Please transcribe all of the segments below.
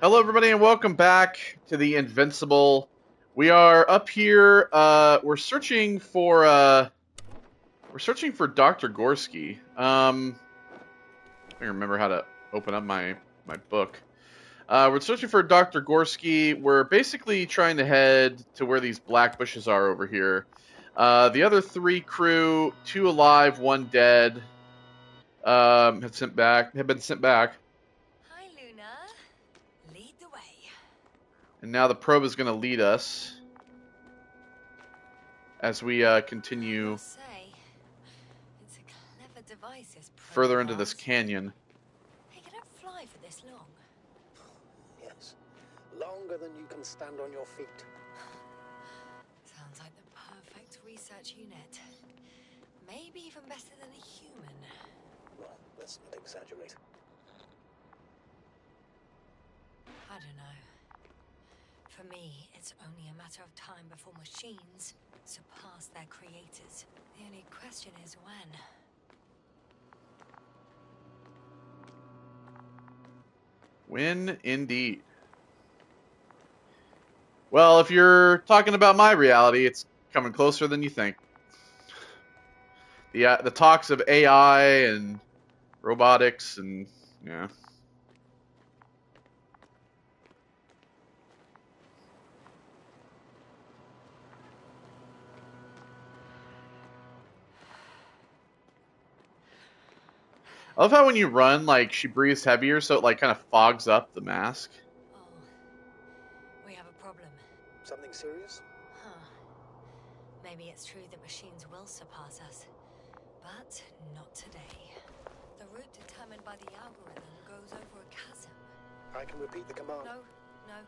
Hello, everybody, and welcome back to the Invincible. We are up here. We're searching for Dr. Gorski. Let me remember how to open up my book. We're searching for Dr. Gorski. We're basically trying to head to where these black bushes are over here. The other three crew, 2 alive, 1 dead, have been sent back. Hi, Luna. Lead the way. And now the probe is going to lead us as we continue I say, it's a clever device, this probe further of into this ours. canyon. Hey, can it fly for this long? Yes. Longer than you can stand on your feet. Sounds like the perfect research unit. Maybe even better than a human. Well, let's not exaggerate. I don't know. For me, it's only a matter of time before machines surpass their creators. The only question is when. When indeed. Well, if you're talking about my reality, it's coming closer than you think. The talks of AI and robotics and yeah. I love how when you run, like, she breathes heavier, so it, like, kind of fogs up the mask. Oh, we have a problem. Something serious? Huh. Maybe it's true that machines will surpass us. But not today. The route determined by the algorithm goes over a chasm. I can repeat the command. No. I'll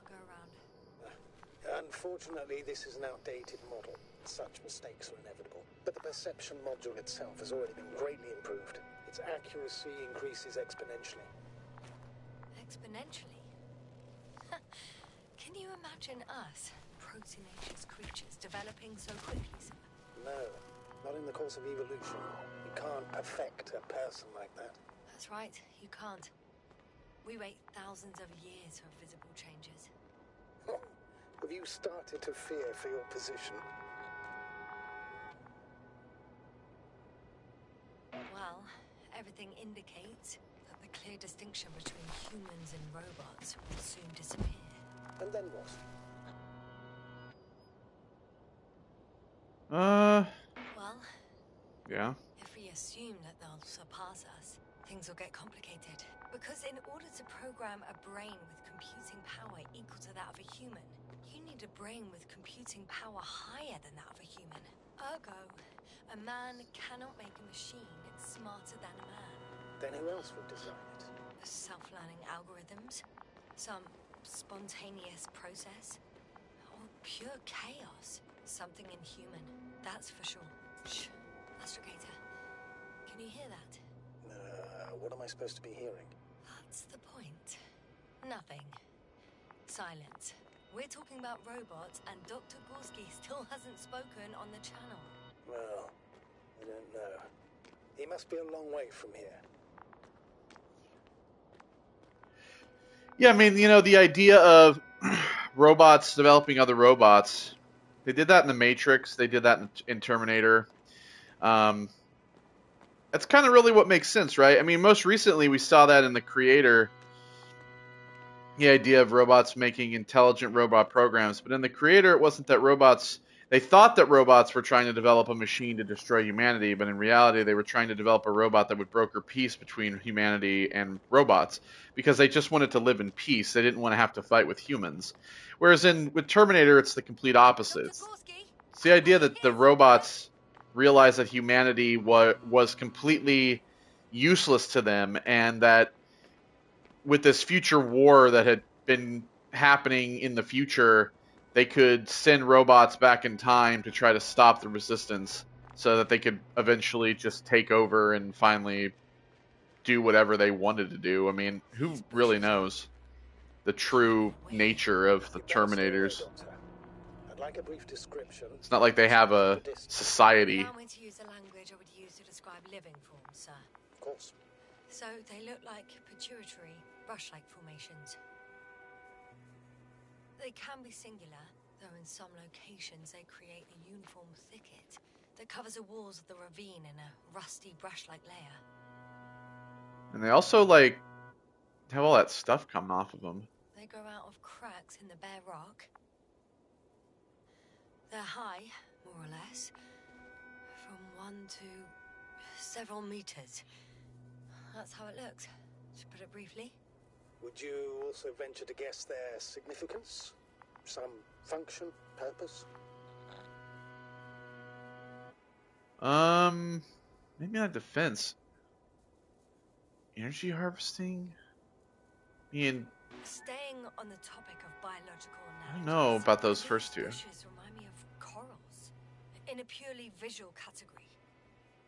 go around. Unfortunately, this is an outdated model. Such mistakes are inevitable. But the perception module itself has already been greatly improved. Its accuracy increases exponentially. Exponentially? Can you imagine us, proteinaceous creatures, developing so quickly, sir? No, not in the course of evolution. You can't perfect a person like that. That's right, you can't. We wait thousands of years for visible changes. Have you started to fear for your position? Well, everything indicates that the clear distinction between humans and robots will soon disappear. And then what? Well, Yeah. if we assume that they'll surpass us, things will get complicated. Because in order to program a brain with computing power equal to that of a human, you need a brain with computing power higher than that of a human. Ergo, a man cannot make a machine smarter than a man. Then who else would design it? Self-learning algorithms, some spontaneous process, or pure chaos. Something inhuman, that's for sure. Shh, Astrogator, can you hear that? What am I supposed to be hearing? That's the point. Nothing. Silence. We're talking about robots, and Dr. Gorski still hasn't spoken on the channel. Well, I don't know. He must be a long way from here. Yeah, I mean, you know, the idea of robots developing other robots. They did that in The Matrix. They did that in Terminator. That's kind of really what makes sense, right? I mean, most recently we saw that in The Creator. The idea of robots making intelligent robot programs. But in The Creator, it wasn't that robots... They thought that robots were trying to develop a machine to destroy humanity, but in reality, they were trying to develop a robot that would broker peace between humanity and robots, because they just wanted to live in peace. They didn't want to have to fight with humans. Whereas with Terminator, it's the complete opposite. It's the idea that the robots realized that humanity was completely useless to them, and that with this future war that had been happening in the future, they could send robots back in time to try to stop the resistance so that they could eventually just take over and finally do whatever they wanted to do. I mean, who really knows the true nature of the Terminators? I'd like a brief description. It's not like they have a society. Allow me to use the language I would use to describe living forms, sir. Of course. So they look like pituitary, brush-like formations. They can be singular, though in some locations they create a uniform thicket that covers the walls of the ravine in a rusty brush-like layer. And they also, like, have all that stuff coming off of them. They grow out of cracks in the bare rock. They're high, more or less, from 1 to several meters. That's how it looks, to put it briefly. Would you also venture to guess their significance? Some function, purpose? Maybe not defense. Energy harvesting? Staying on the topic of biological analogies, I don't know about those first two. Bushes remind me of corals, in a purely visual category,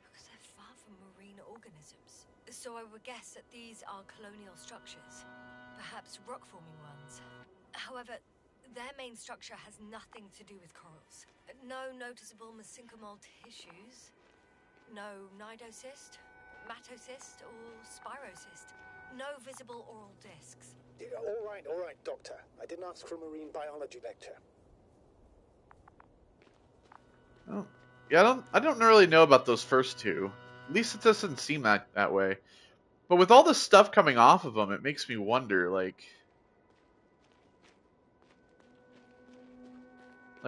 because they're far from marine organisms. So I would guess that these are colonial structures, perhaps rock-forming ones. However, their main structure has nothing to do with corals. No noticeable mesenchymal tissues, no nidocyst, matocyst, or spirocyst. No visible oral discs. All right, Doctor. I didn't ask for a marine biology lecture. Oh, yeah, I don't really know about those first two. At least it doesn't seem that way. But with all this stuff coming off of them, it makes me wonder, like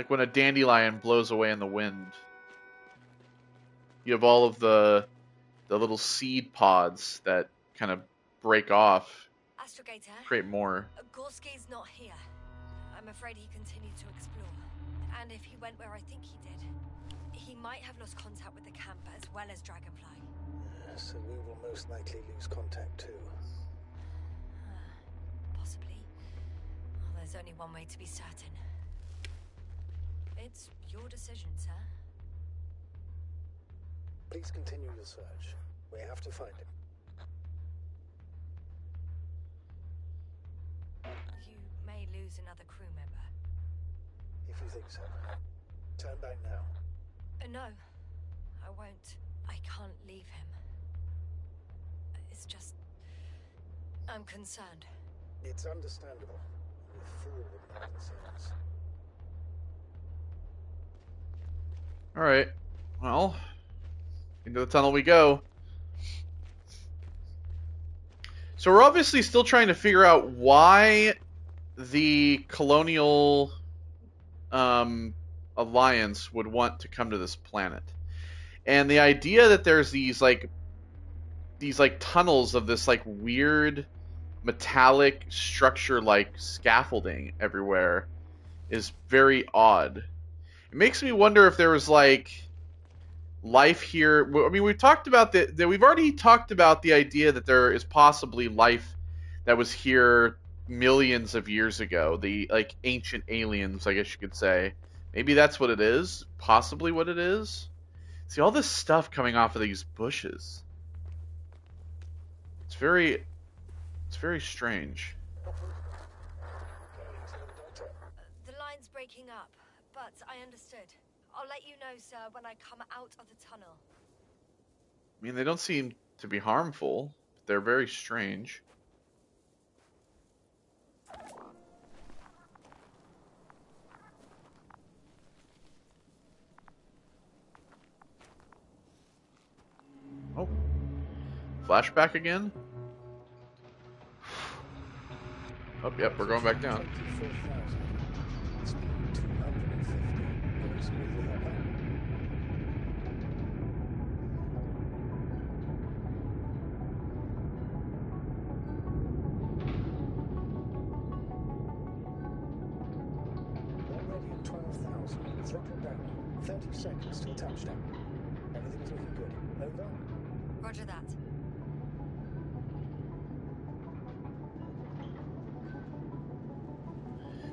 when a dandelion blows away in the wind, you have all of the little seed pods that kind of break off, Astrogator, create more. Gorski's not here. I'm afraid he continued to explore. And if he went where I think he did, he might have lost contact with the camp as well as Dragonfly. So we will most likely lose contact too. Possibly. Well, there's only one way to be certain. It's your decision, sir. Please continue your search. We have to find him. You may lose another crew member. If you think so. Turn back now. No, I won't. I can't leave him. It's just... I'm concerned. It's understandable. You're a fool with no concerns. Alright, well, into the tunnel we go. So we're obviously still trying to figure out why the colonial alliance would want to come to this planet. And the idea that there's these tunnels of this like weird metallic structure like scaffolding everywhere is very odd. It makes me wonder if there was like life here. I mean, we've talked about we've already talked about the idea that there is possibly life that was here millions of years ago. The like ancient aliens, I guess you could say. Maybe that's what it is. Possibly what it is. See all this stuff coming off of these bushes. It's very strange. The line's breaking up, but I understood. I'll let you know, sir, when I come out of the tunnel. I mean, they don't seem to be harmful. They're very strange. Oh. Flashback again? Oh, yep, we're going back down. 24,000. Speed 250. Going smoothly like that. Already at 12,000. Throttle down. 30 seconds till touchdown. Everything's looking good. Over. Roger that.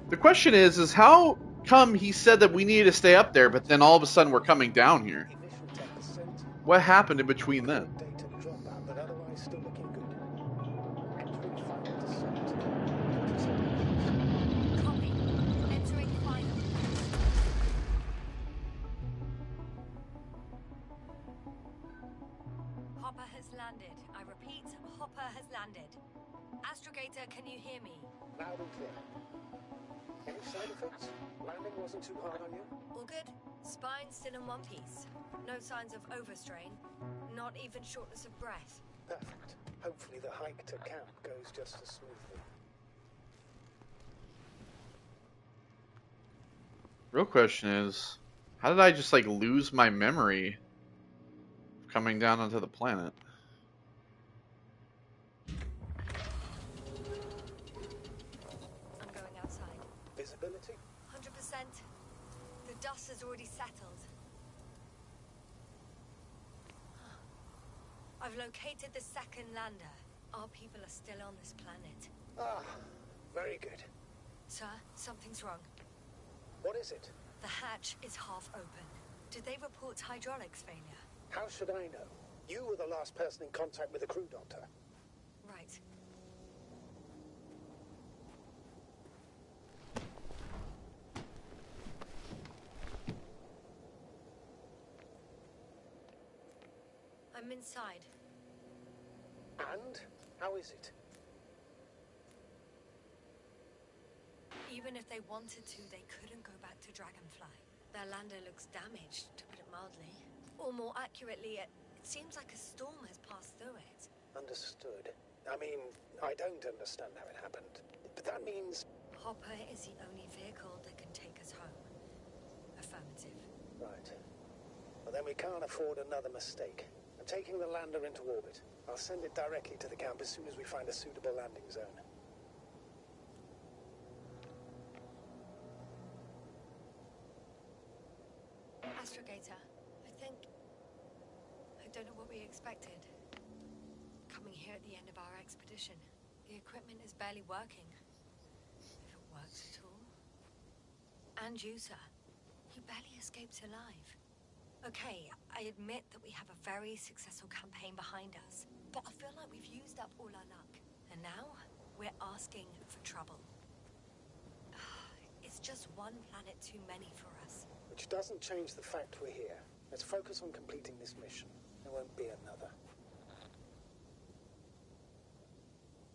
The question is how come he said that we needed to stay up there, but then all of a sudden we're coming down here? Emission 10%. What happened in between then? Data dropout, but otherwise still looking good. Entering final descent. Copy. Entering final. Hopper has landed. I repeat, Hopper has landed. Astrogator, can you hear me? Loud and clear. Any side effects? Landing wasn't too hard on you? All good? Spine still in one piece. No signs of overstrain. Not even shortness of breath. Perfect. Hopefully the hike to camp goes just as smoothly. Real question is, how did I just like lose my memory coming down onto the planet? I'm going outside. Visibility? 100%. The dust has already settled. I've located the second lander. Our people are still on this planet. Ah, very good. Sir, something's wrong. What is it? The hatch is half open. Did they report hydraulics failure? How should I know? You were the last person in contact with the crew, Doctor. Right. I'm inside. And? How is it? Even if they wanted to, they couldn't go back to Dragonfly. Their lander looks damaged, to put it mildly. Or more accurately, it seems like a storm has passed through it. Understood. I mean, I don't understand how it happened. But that means... Hopper is the only vehicle that can take us home. Affirmative. Right. Well, then we can't afford another mistake. I'm taking the lander into orbit. I'll send it directly to the camp as soon as we find a suitable landing zone. Astrogator, I don't know what we expected. Coming here at the end of our expedition, the equipment is barely working. If it works at all. And you, sir. You barely escaped alive. Okay, I admit that we have a very successful campaign behind us, but I feel like we've used up all our luck. And now, we're asking for trouble. It's just one planet too many for us. Which doesn't change the fact we're here. Let's focus on completing this mission. There won't be another.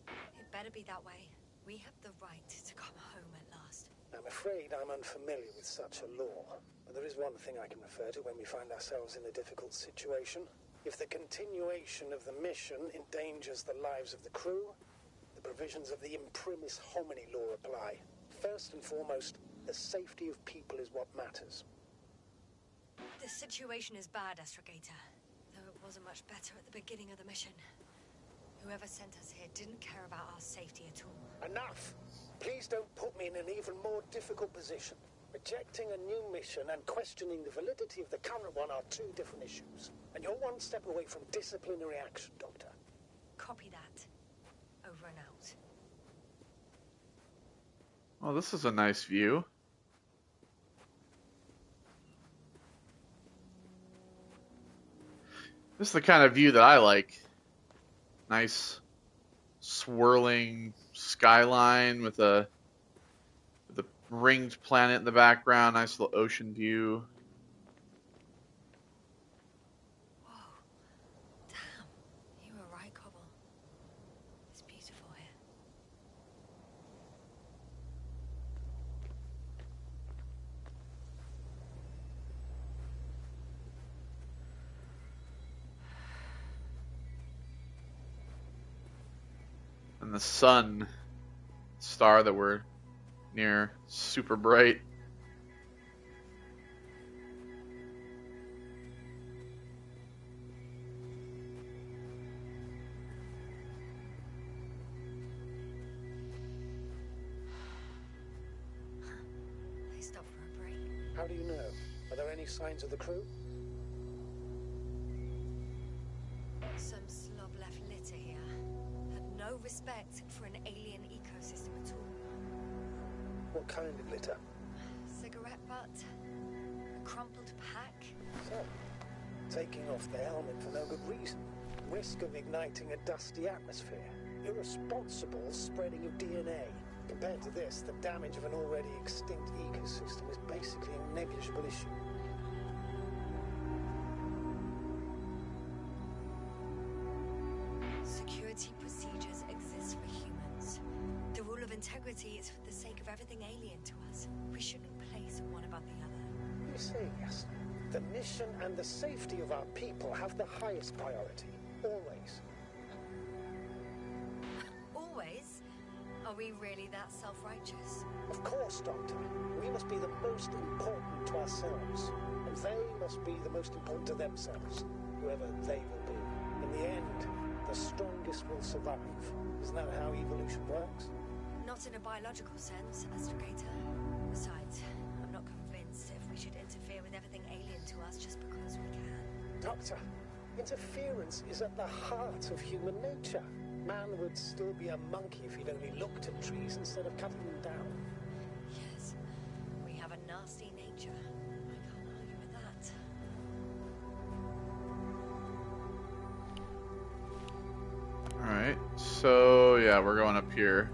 It better be that way. We have the right to come home at last. I'm afraid I'm unfamiliar with such a law. But there is one thing I can refer to when we find ourselves in a difficult situation. If the continuation of the mission endangers the lives of the crew, the provisions of the imprimis homini law apply. First and foremost, the safety of people is what matters. The situation is bad, Astrogator. Though it wasn't much better at the beginning of the mission. Whoever sent us here didn't care about our safety at all. Enough! Please don't put me in an even more difficult position. Rejecting a new mission and questioning the validity of the current one are two different issues. And you're one step away from disciplinary action, Doctor. Copy that. Over and out. Well, this is a nice view. This is the kind of view that I like. Nice swirling skyline with a ringed planet in the background. Nice little ocean view. Whoa. Damn. You were right, Cobble. It's beautiful here. And the sun, star that we're near, super bright. They stopped for a break. How do you know? Are there any signs of the crew? Some slob left litter here. Had no respect for an alien ecosystem at all. What kind of litter? Cigarette butt. A crumpled pack. So, taking off the helmet for no good reason. Risk of igniting a dusty atmosphere. Irresponsible spreading of DNA. Compared to this, the damage of an already extinct ecosystem is basically a negligible issue. Security procedures exist for humans. it's for the sake of everything alien to us. We shouldn't place one above the other. You say yes. The mission and the safety of our people have the highest priority. Always. Always? Are we really that self-righteous? Of course, Doctor. We must be the most important to ourselves. And they must be the most important to themselves, whoever they will be. In the end, the strongest will survive. Isn't that how evolution works? Not in a biological sense, Astrogator. Besides, I'm not convinced if we should interfere with everything alien to us just because we can. Doctor, interference is at the heart of human nature. Man would still be a monkey if he'd only looked at trees instead of cutting them down. Yes, we have a nasty nature. I can't argue with that. Alright, so yeah, we're going up here.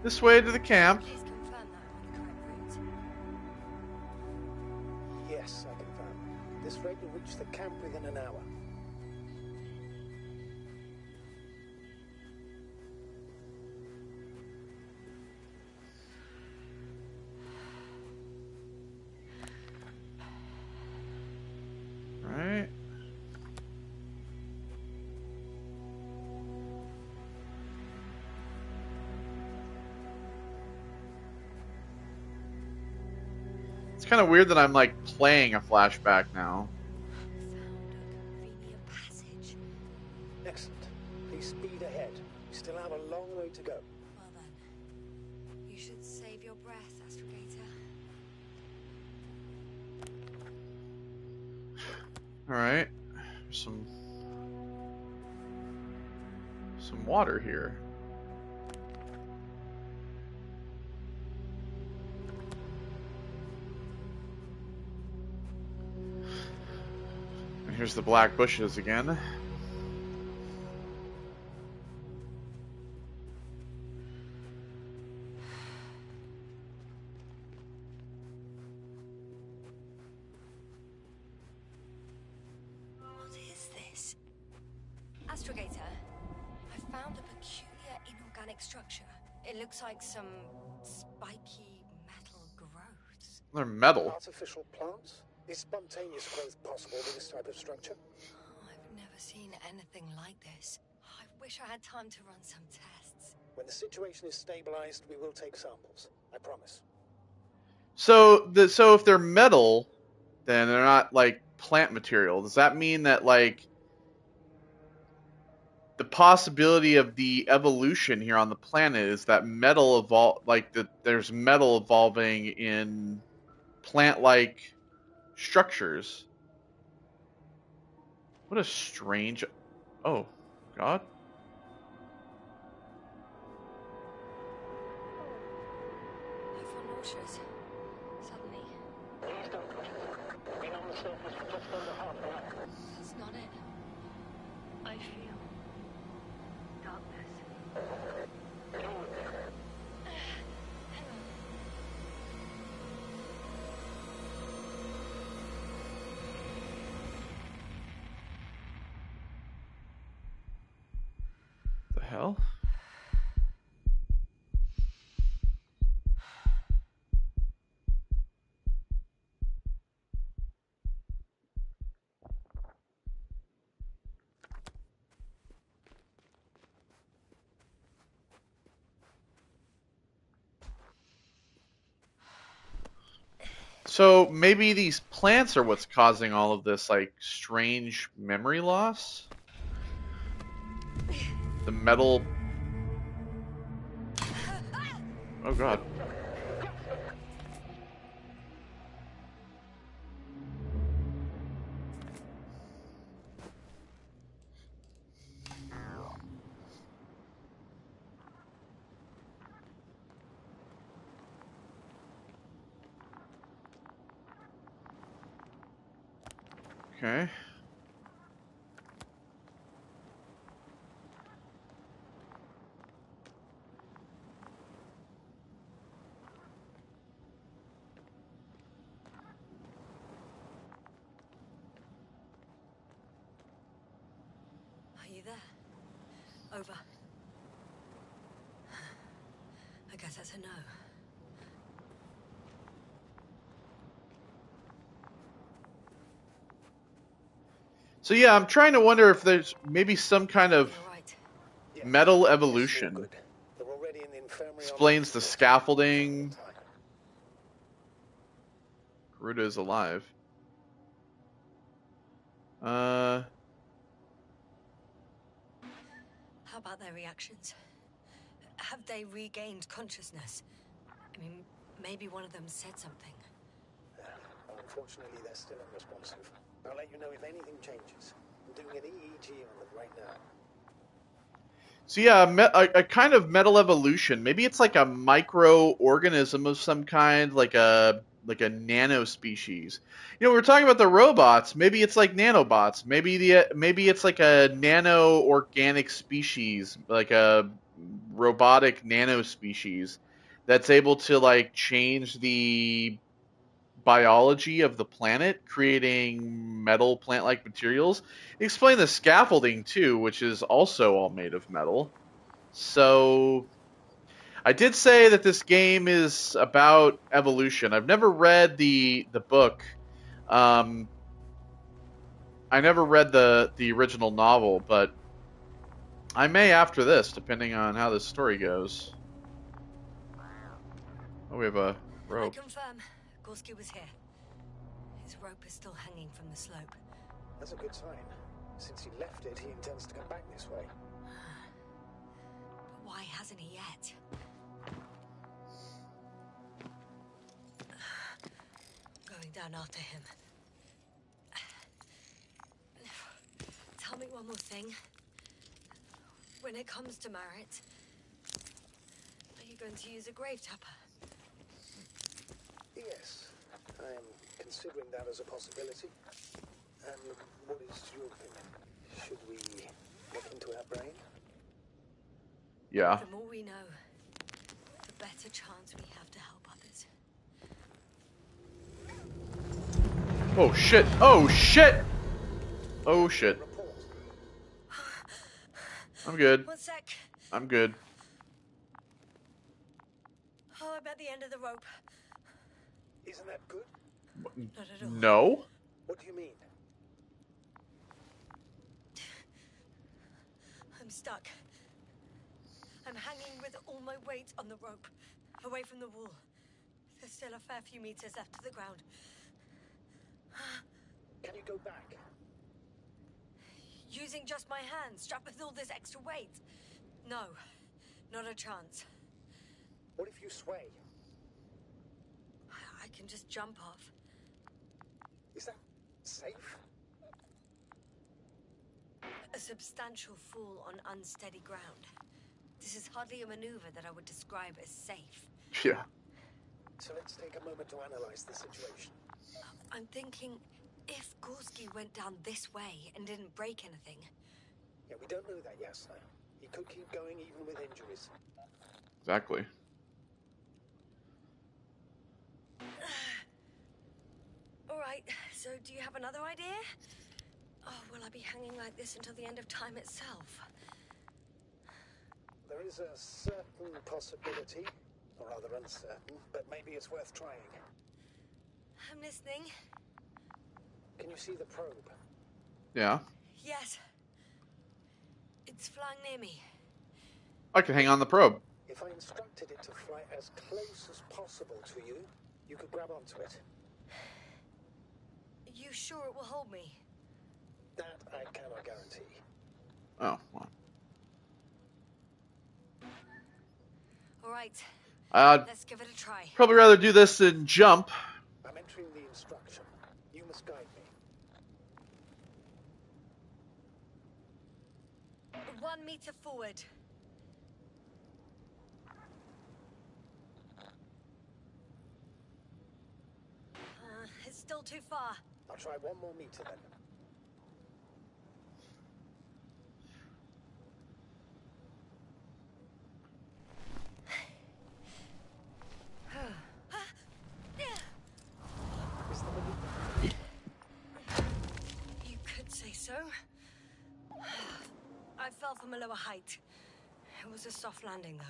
This way to the camp. Please confirm that I'm on the correct route. Yes, I confirm. This rate will reach the camp within an hour. Alright. It's kind of weird that I'm like playing a flashback now. Found a convenient passage. Excellent. Please speed ahead. We still have a long way to go. Well then, you should save your breath, Astrogator. Alright. Some water here. And here's the black bushes again. What is this? Astrogator, I found a peculiar inorganic structure. It looks like some spiky metal growths. They're metal. Artificial plants? Is spontaneous growth possible with this type of structure? I've never seen anything like this. I wish I had time to run some tests. When the situation is stabilized, we will take samples. I promise. So if they're metal, then they're not like plant material. Does that mean that like the possibility of the evolution here on the planet is that metal evolve, like that there's metal evolving in plant-like structures? What a strange. Oh, God. I feel nauseous. Suddenly. Please don't push it. Been on the surface for just under half an hour. That's not it. I feel darkness. The hell? So maybe these plants are what's causing all of this like strange memory loss? The metal. Oh, God. Okay. Are you there? Over. I guess that's a no. So yeah, I'm trying to wonder if there's maybe some kind of You're right. Yes. metal Yes, you're evolution. good. They're already in the infirmary. Explains the scaffolding. Garuda is alive. How about their reactions? Have they regained consciousness? I mean, maybe one of them said something. Unfortunately, they're still unresponsive. I'll let you know if anything changes. I'm doing an EEG on them right now. So yeah, a kind of metal evolution. Maybe it's like a microorganism of some kind, like a nano species. You know, we were talking about the robots. Maybe it's like nanobots. Maybe it's like a nano organic species, like a robotic nano species that's able to like change the biology of the planet, creating metal plant-like materials. Explain the scaffolding too, which is also all made of metal. So I did say that this game is about evolution. I've never read the book. Um, I never read the original novel, but I may after this, depending on how this story goes. Oh, we have a rope. I confirm. Gorski was here. His rope is still hanging from the slope. That's a good sign. Since he left it, he intends to come back this way. But why hasn't he yet? Going down after him. Tell me one more thing. When it comes to Marit, are you going to use a grave tapper? Yes, I am considering that as a possibility. And what is your opinion? Should we look into our brain? Yeah. The more we know, the better chance we have to help others. Oh shit! Oh shit! Oh shit! I'm good. 1 sec. I'm good. Oh, I'm at the end of the rope. Isn't that good? Not at all. No? What do you mean? I'm stuck. I'm hanging with all my weight on the rope, away from the wall. There's still a fair few meters left to the ground. Can you go back? Using just my hands, strapped with all this extra weight? No, not a chance. What if you sway? I can just jump off. Is that safe? A substantial fall on unsteady ground. This is hardly a maneuver that I would describe as safe. Yeah. So let's take a moment to analyze the situation. I'm thinking, if Gorski went down this way and didn't break anything... Yeah, we don't know that yet, sir. He could keep going even with injuries. Exactly. Alright, so do you have another idea? Oh, will I be hanging like this until the end of time itself? There is a certain possibility, or rather uncertain, but maybe it's worth trying. I'm listening. Can you see the probe? Yeah. Yes. It's flying near me. I can hang on the probe. If I instructed it to fly as close as possible to you, you could grab onto it. Are you sure it will hold me? That I cannot guarantee. Oh, well. Alright, I'd let's give it a try. probably rather do this than jump. I'm entering the instruction. You must guide me. 1 meter forward. It's still too far. I'll try 1 more meter then. Is the maneuver? You could say so. I fell from a a lower height. It was a soft landing, though.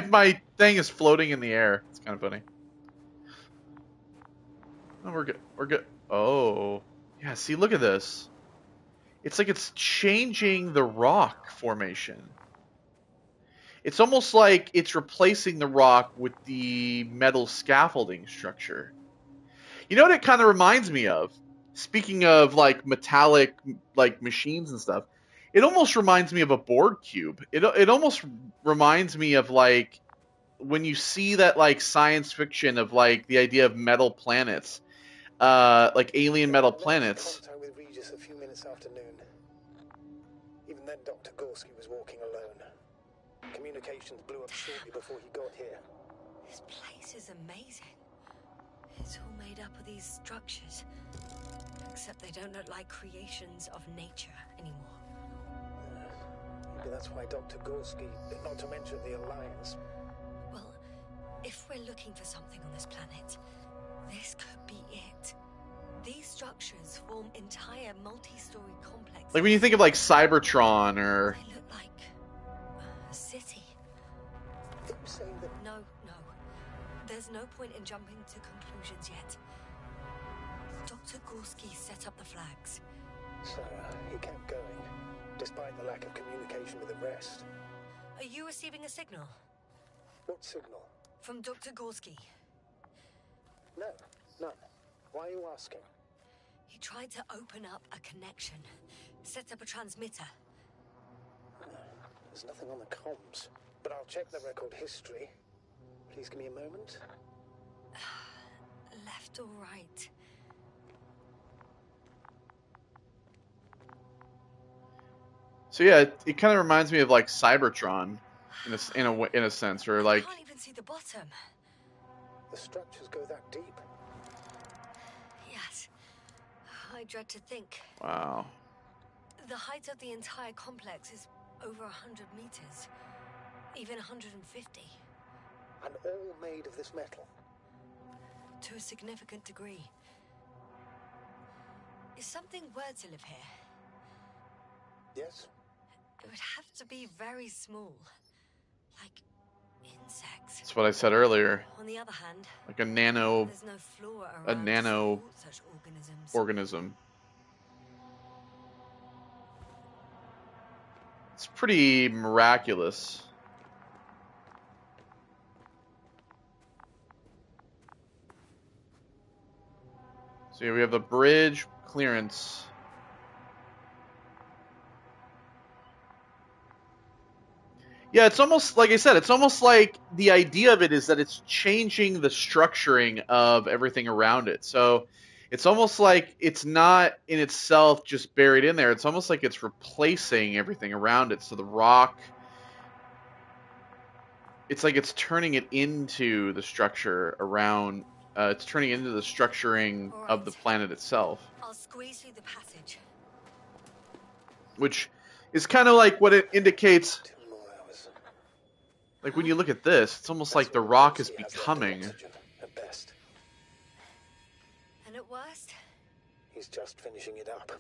my thing is floating in the air. It's kind of funny. Oh, we're good. We're good. Oh. Yeah, see, look at this. It's like it's changing the rock formation. It's almost like it's replacing the rock with the metal scaffolding structure. You know what it kind of reminds me of? Speaking of like metallic like machines and stuff, it almost reminds me of a Borg cube. It almost reminds me of like when you see that like science fiction of like the idea of metal planets, like alien metal planets. Contact with Regis a few minutes after noon. Even then, Dr. Gorski was walking alone. Communications blew up shortly before he got here. This place is amazing. It's all made up of these structures. Except they don't look like creations of nature anymore. Maybe that's why Dr. Gorski, not to mention the Alliance. Well, if we're looking for something on this planet, this could be it. These structures form entire multi-story complexes. Like when you think of like Cybertron or... They look like a city. Are you saying that... No. There's no point in jumping to conclusions yet. Dr. Gorski set up the flags. So, he kept going, despite the lack of communication with the rest. Are you receiving a signal? What signal? From Dr. Gorski. No, none. Why are you asking? He tried to open up a connection, set up a transmitter. There's nothing on the comms, but I'll check the record history. Please give me a moment. Left or right? So yeah, it kind of reminds me of like Cybertron, in a sense, or like... I can't even see the bottom. The structures go that deep. Yes. I dread to think. Wow. The height of the entire complex is over 100 meters. Even 150. And all made of this metal. To a significant degree. Is something were to live here? Yes? It would have to be very small. Like insects. That's what I said earlier. On the other hand, Like a nano there's no flora around to nano support such organisms. organism. It's pretty miraculous. So here we have the bridge clearance. Yeah, it's almost, like I said, it's almost like the idea of it is that it's changing the structuring of everything around it. So it's almost like it's not in itself just buried in there. It's almost like it's replacing everything around it. So the rock, it's like it's turning it into the structure around, it's turning it into the structuring of the planet itself. I'll squeeze through the passage. Which is kind of like what it indicates. 2 more hours. Like when you look at this, it's almost like the rock is becoming. At best. And at worst? He's just finishing it up.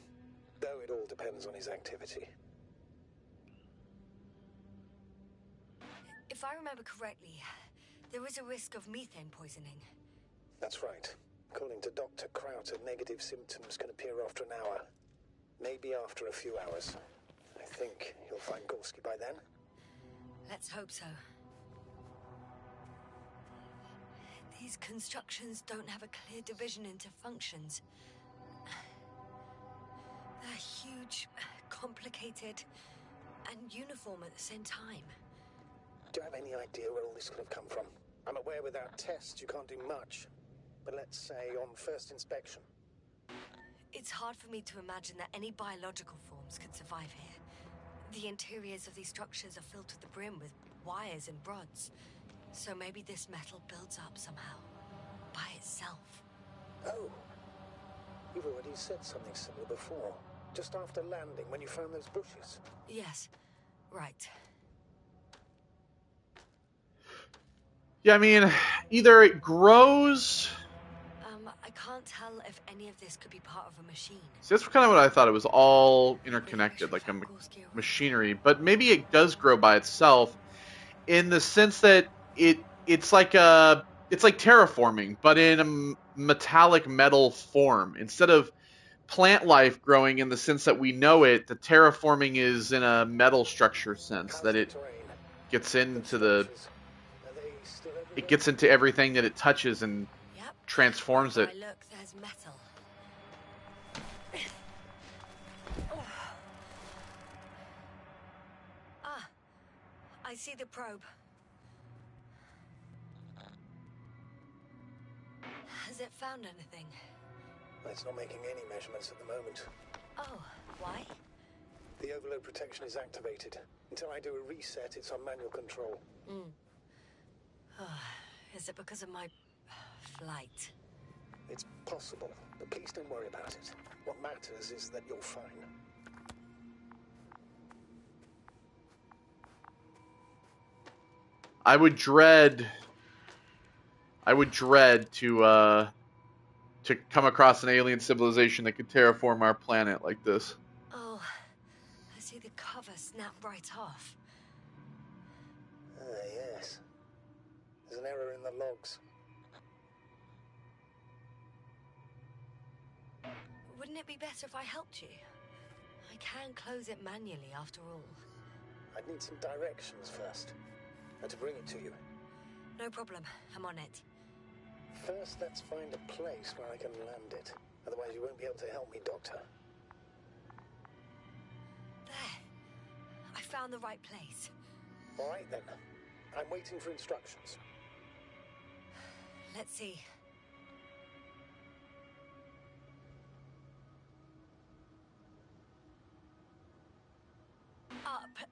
Though it all depends on his activity. If I remember correctly, there is a risk of methane poisoning. That's right. According to Dr. Crowter, negative symptoms can appear after an hour. Maybe after a few hours. I think you'll find Gorski by then. Let's hope so. These constructions don't have a clear division into functions. They're huge, complicated, and uniform at the same time. Do you have any idea where all this could have come from? I'm aware without tests you can't do much. But let's say on first inspection. It's hard for me to imagine that any biological forms could survive here. The interiors of these structures are filled to the brim with wires and rods. So maybe this metal builds up somehow, by itself. Oh, you've already said something similar before. Just after landing, when you found those bushes. Yes, right. Yeah, I mean, either it grows. I can't can't tell if any of this could be part of a machine. So that's kind of what I thought. It was all interconnected, like a machinery. But maybe it does grow by itself in the sense that it's like terraforming, but in a metallic metal form. Instead of plant life growing in the sense that we know it, the terraforming is in a metal structure sense, that it gets into everything that it touches and transforms it. Look, there's metal. Ah, I see the probe. Has it found anything? It's not making any measurements at the moment. Oh, why? The overload protection is activated. Until I do a reset, it's on manual control. Is it because of my flight? It's possible, but please don't worry about it. What matters is that you're fine. I would dread to come across an alien civilization that could terraform our planet like this. Oh, I see the cover snap right off. Yes. There's an error in the logs. Wouldn't it be better if I helped you? I can close it manually after all. I'd need some directions first. And to bring it to you. No problem. I'm on it. First, let's find a place where I can land it. Otherwise, you won't be able to help me, Doctor. There. I found the right place. All right, then. I'm waiting for instructions. Let's see.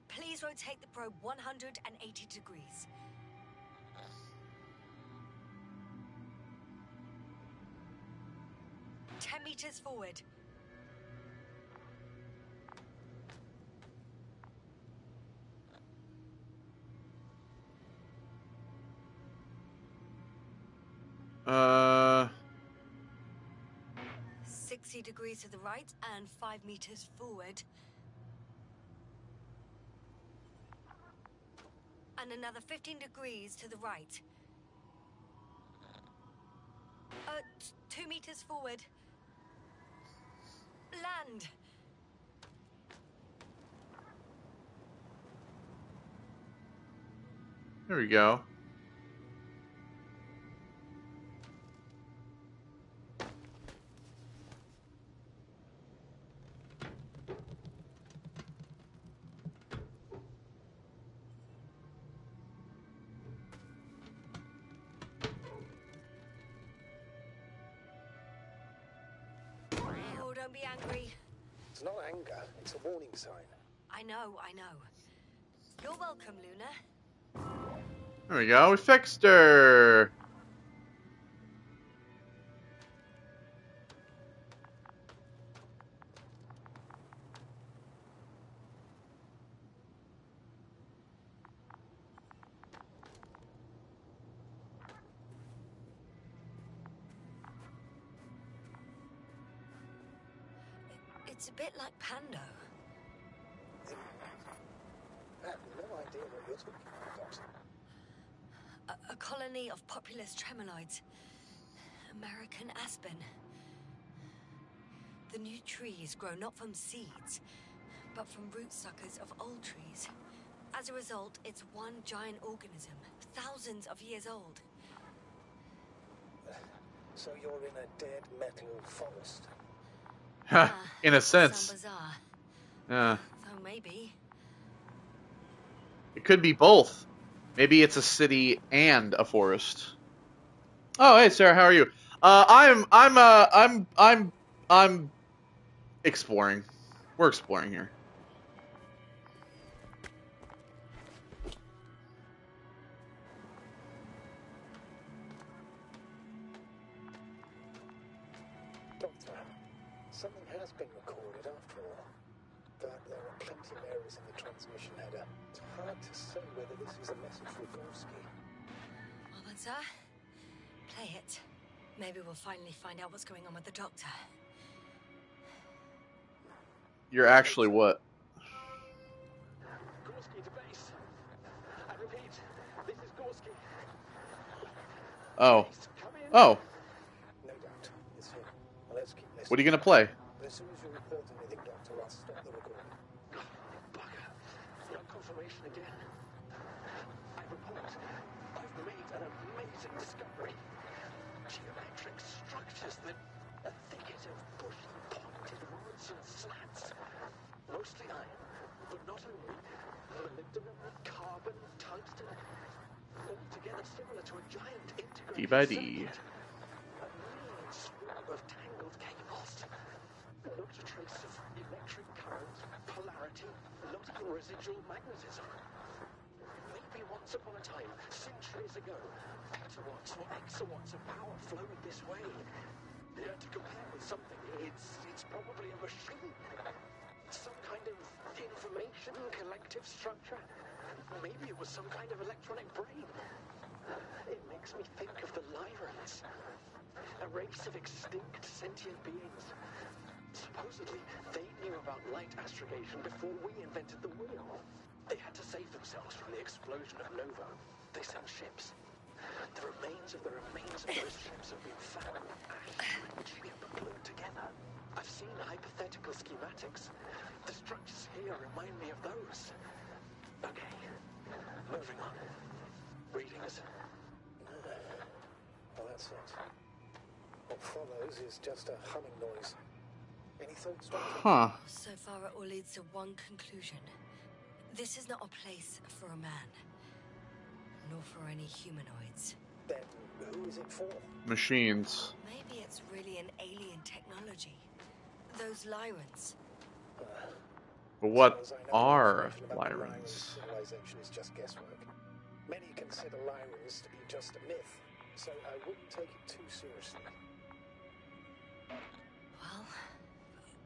Please rotate the probe 180 degrees. "10 meters forward." Uh... 60 degrees to the right and 5 meters forward. And another 15 degrees to the right. 2 meters forward. Land. There we go. Oh, don't be angry. It's not anger, it's a warning sign. I know. You're welcome, Luna. There we go. We fixed her. It's a bit like Pando. I have no idea what you're talking about, Doctor. A colony of populous tremoloids. American aspen. The new trees grow not from seeds, but from root suckers of old trees. As a result, it's one giant organism, thousands of years old. So you're in a dead metal forest? In a sense. Sound bizarre. Yeah. So maybe. It could be both. Maybe it's a city and a forest. Oh, hey Sarah, how are you? I'm exploring. We're exploring here. Doctor, something has been recorded after all. But there are plenty of errors in the transmission header. It's hard to say whether this is a message from Gorski. Moment, sir. Play it. Maybe we'll finally find out what's going on with the doctor. You're actually what? Gorski to base. I repeat, this is Gorski. Oh. Base, come in. Oh. No doubt. It's him. Let's keep listening. What are you gonna play? As soon as you report anything, Doctor, I'll stop the recording. Bugger. No confirmation again. I report. I've made an amazing discovery. Geometric structures that a thicket of bushy, pointed rods and slats. Mostly iron, but not only. Molybdenum, carbon, tungsten. Altogether similar to a giant integrated D by D. circuit. A mean swab of tangled cables. Not a trace of electric current, polarity, not even residual magnetism. Maybe once upon a time, centuries ago, petawatts or exawatts of power flowed this way. To compare with something, it's probably a machine. Some kind of information collective structure. Maybe it was some kind of electronic brain. It makes me think of the Lyrans. A race of extinct sentient beings. Supposedly, they knew about light astrogation before we invented the wheel. They had to save themselves from the explosion of Nova. They sent ships. The remains of those ships have been found, ash and chip glued together. I've seen hypothetical schematics. The structures here remind me of those. Okay, moving on. Readings. Well, that's it. What follows is just a humming noise. Any thoughts, Doctor? Huh. So far, it all leads to one conclusion. This is not a place for a man, nor for any humanoids. Then, who is it for? Machines. Maybe it's really an alien technology. Those Lyrans. But what As far as I know, are information about the Lyran Lyrans? civilization is just guesswork. Many consider Lyrans to be just a myth, so I wouldn't take it too seriously. Well,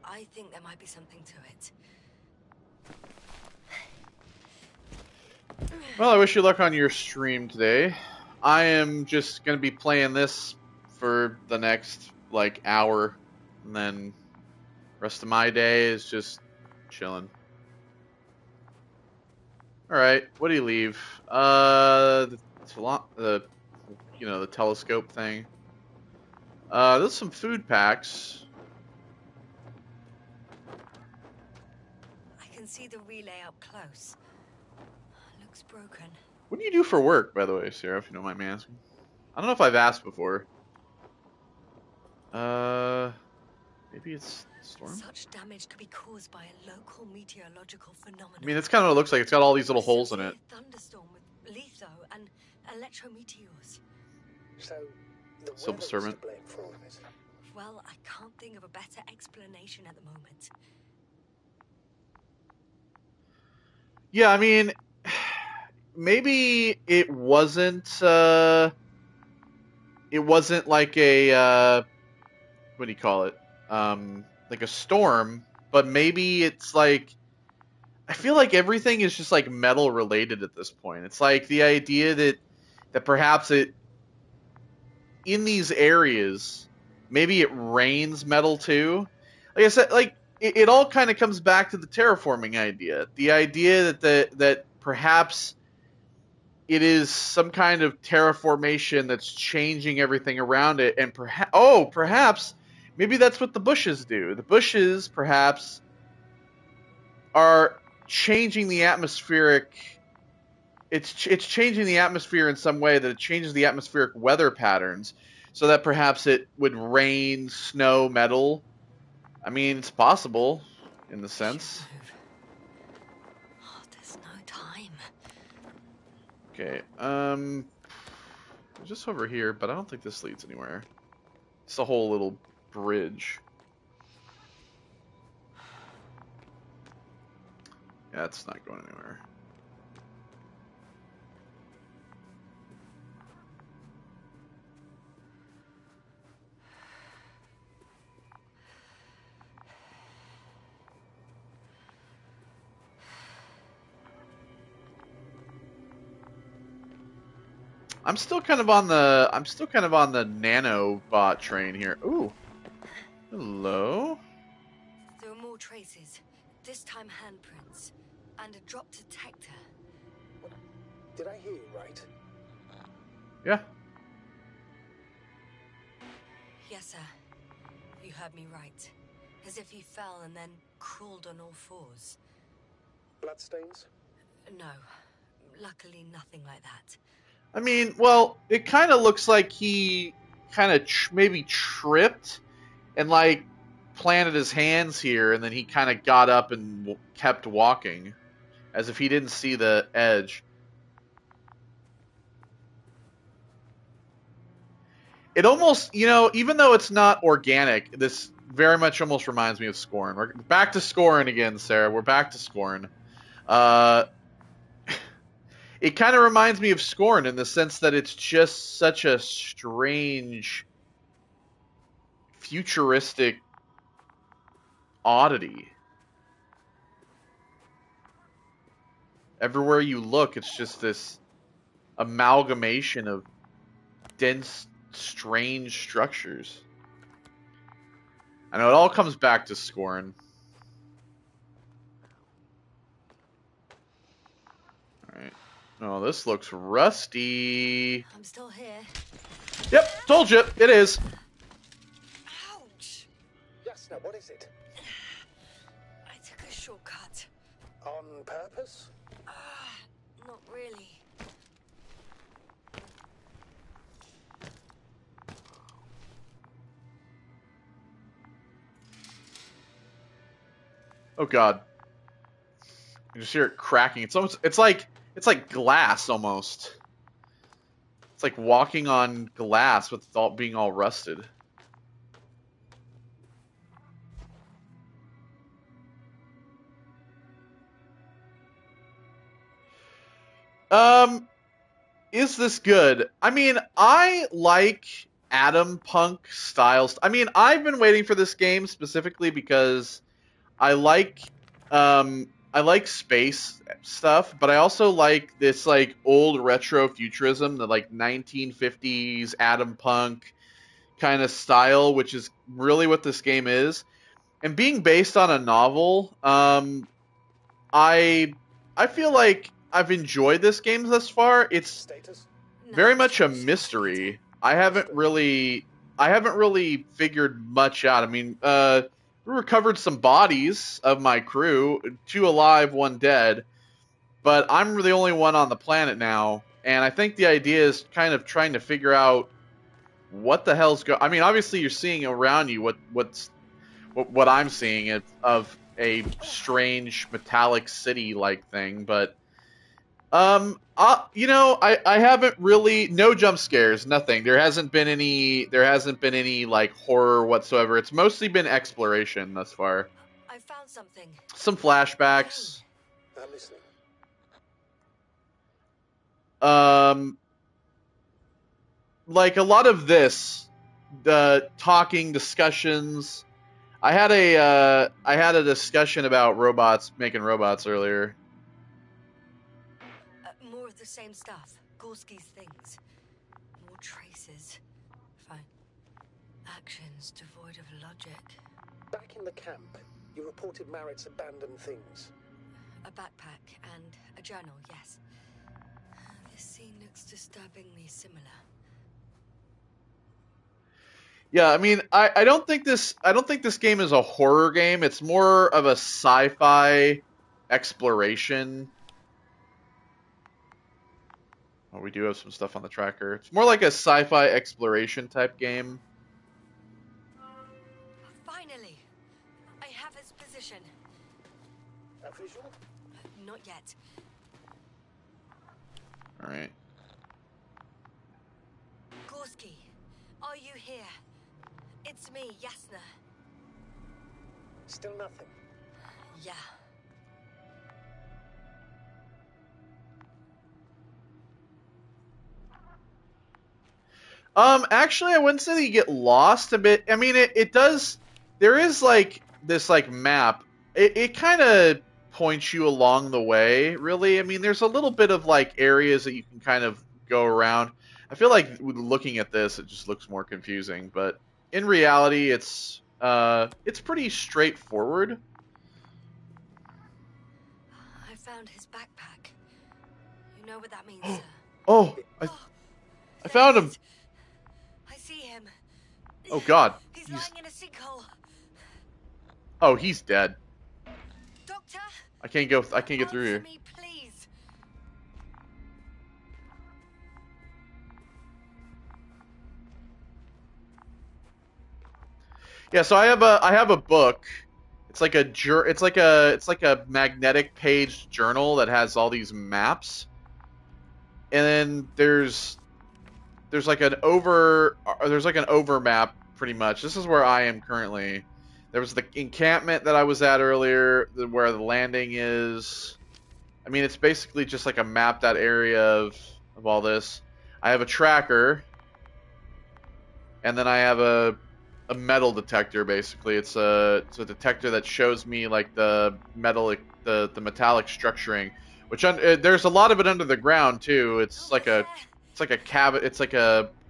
I think there might be something to it. Well, I wish you luck on your stream today. I am just going to be playing this for the next, hour. And then rest of my day is just chilling. Alright, what do you leave? The telescope thing. There's some food packs. I can see the relay up close. Looks broken. What do you do for work, by the way, Sarah, if you don't mind me asking? I don't know if I've asked before. Maybe it's storm? Such damage could be caused by a local meteorological phenomenon. I mean, that's kind of what it looks like. It's got all these little holes in it. Thunderstorm with litho and electrometeors. So, the Silver weather is Servant. to blame for all of it. Well, I can't think of a better explanation at the moment. Yeah, I mean, maybe it wasn't like a, what do you call it? Like a storm, but maybe it's like, I feel like everything is just like metal related at this point. It's like the idea that perhaps in these areas, maybe it rains metal too. Like I said, it all kind of comes back to the terraforming idea. The idea that perhaps it is some kind of terraformation that's changing everything around it, and perhaps maybe that's what the bushes do. The bushes perhaps are changing the atmospheric. It's changing the atmosphere in some way that it changes the atmospheric weather patterns, so that perhaps it would rain, snow, metal. I mean, it's possible, in the sense. Oh, there's no time. Okay, just over here, but I don't think this leads anywhere. It's a whole little bridge. Yeah, it's not going anywhere. I'm still kind of on the nanobot train here. Ooh. Hello. There are more traces. This time handprints. And a drop detector. Did I hear you right? Yeah. Yes, sir. You heard me right. As if he fell and then crawled on all fours. Bloodstains? No. Luckily, nothing like that. I mean, well, it kind of looks like he kind of maybe tripped and like planted his hands here, and then he kind of got up and kept walking, as if he didn't see the edge. It almost, even though it's not organic, this very much almost reminds me of Scorn. We're back to Scorn again, Sarah. We're back to Scorn. It kind of reminds me of Scorn in the sense that it's just such a strange, futuristic oddity. Everywhere you look, it's just this amalgamation of dense, strange structures. I know it all comes back to Scorn. Alright. Oh, this looks rusty. I'm still here. Yep, told you, it is. Ouch! Yes, now what is it? I took a shortcut. On purpose? Not really. Oh god. You just hear it cracking. It's like glass almost. It's like walking on glass with it all being all rusted. Is this good? I mean, I like Atom Punk styles. I mean, I've been waiting for this game specifically because I like space stuff, but I also like this like old retro futurism, the like 1950s Atom Punk kind of style, which is really what this game is. And being based on a novel, I feel like I've enjoyed this game thus far. It's Status? very much a mystery. I haven't really figured much out. I mean, we recovered some bodies of my crew, 2 alive, 1 dead, but I'm the only one on the planet now, and I think the idea is kind of trying to figure out what the hell's I mean, obviously you're seeing around you what I'm seeing of a strange metallic city like thing, but I haven't really, no jump scares, nothing. There hasn't been any like horror whatsoever. It's mostly been exploration thus far. I found something. Some flashbacks. I'm listening. Like a lot of this, the talking discussions. I had a discussion about making robots earlier. More of the same stuff. Gorski's things. More traces. Fine. Actions devoid of logic. Back in the camp, you reported Marrett's abandoned things. A backpack and a journal, yes. This scene looks disturbingly similar. Yeah, I mean, I don't think this game is a horror game. It's more of a sci-fi exploration. Oh, we do have some stuff on the tracker. It's more like a sci-fi exploration type game. Finally! I have its position. A visual? Not yet. Alright. Gorski, are you here? It's me, Yasna. Still nothing. Yeah. Actually, I wouldn't say that you get lost a bit. I mean, it does. There is like this like map. It kind of points you along the way. Really, I mean, there's a little bit of like areas that you can kind of go around. I feel like looking at this, it just looks more confusing, but in reality, it's pretty straightforward. I found his backpack. You know what that means, sir? Oh, I There found he him. is. I see him. Oh God, He's lying in a sinkhole. he's dead. Doctor, I can't get through answer here. me, please. Yeah, so I have a book. It's like a magnetic page journal that has all these maps. And then there's like an over map pretty much. This is where I am currently. There was the encampment that I was at earlier, where the landing is. I mean, it's basically just like a mapped out area of all this. I have a tracker, and then I have a metal detector. Basically, it's a detector that shows me like the metallic structuring, which there's a lot of it under the ground too. It's like a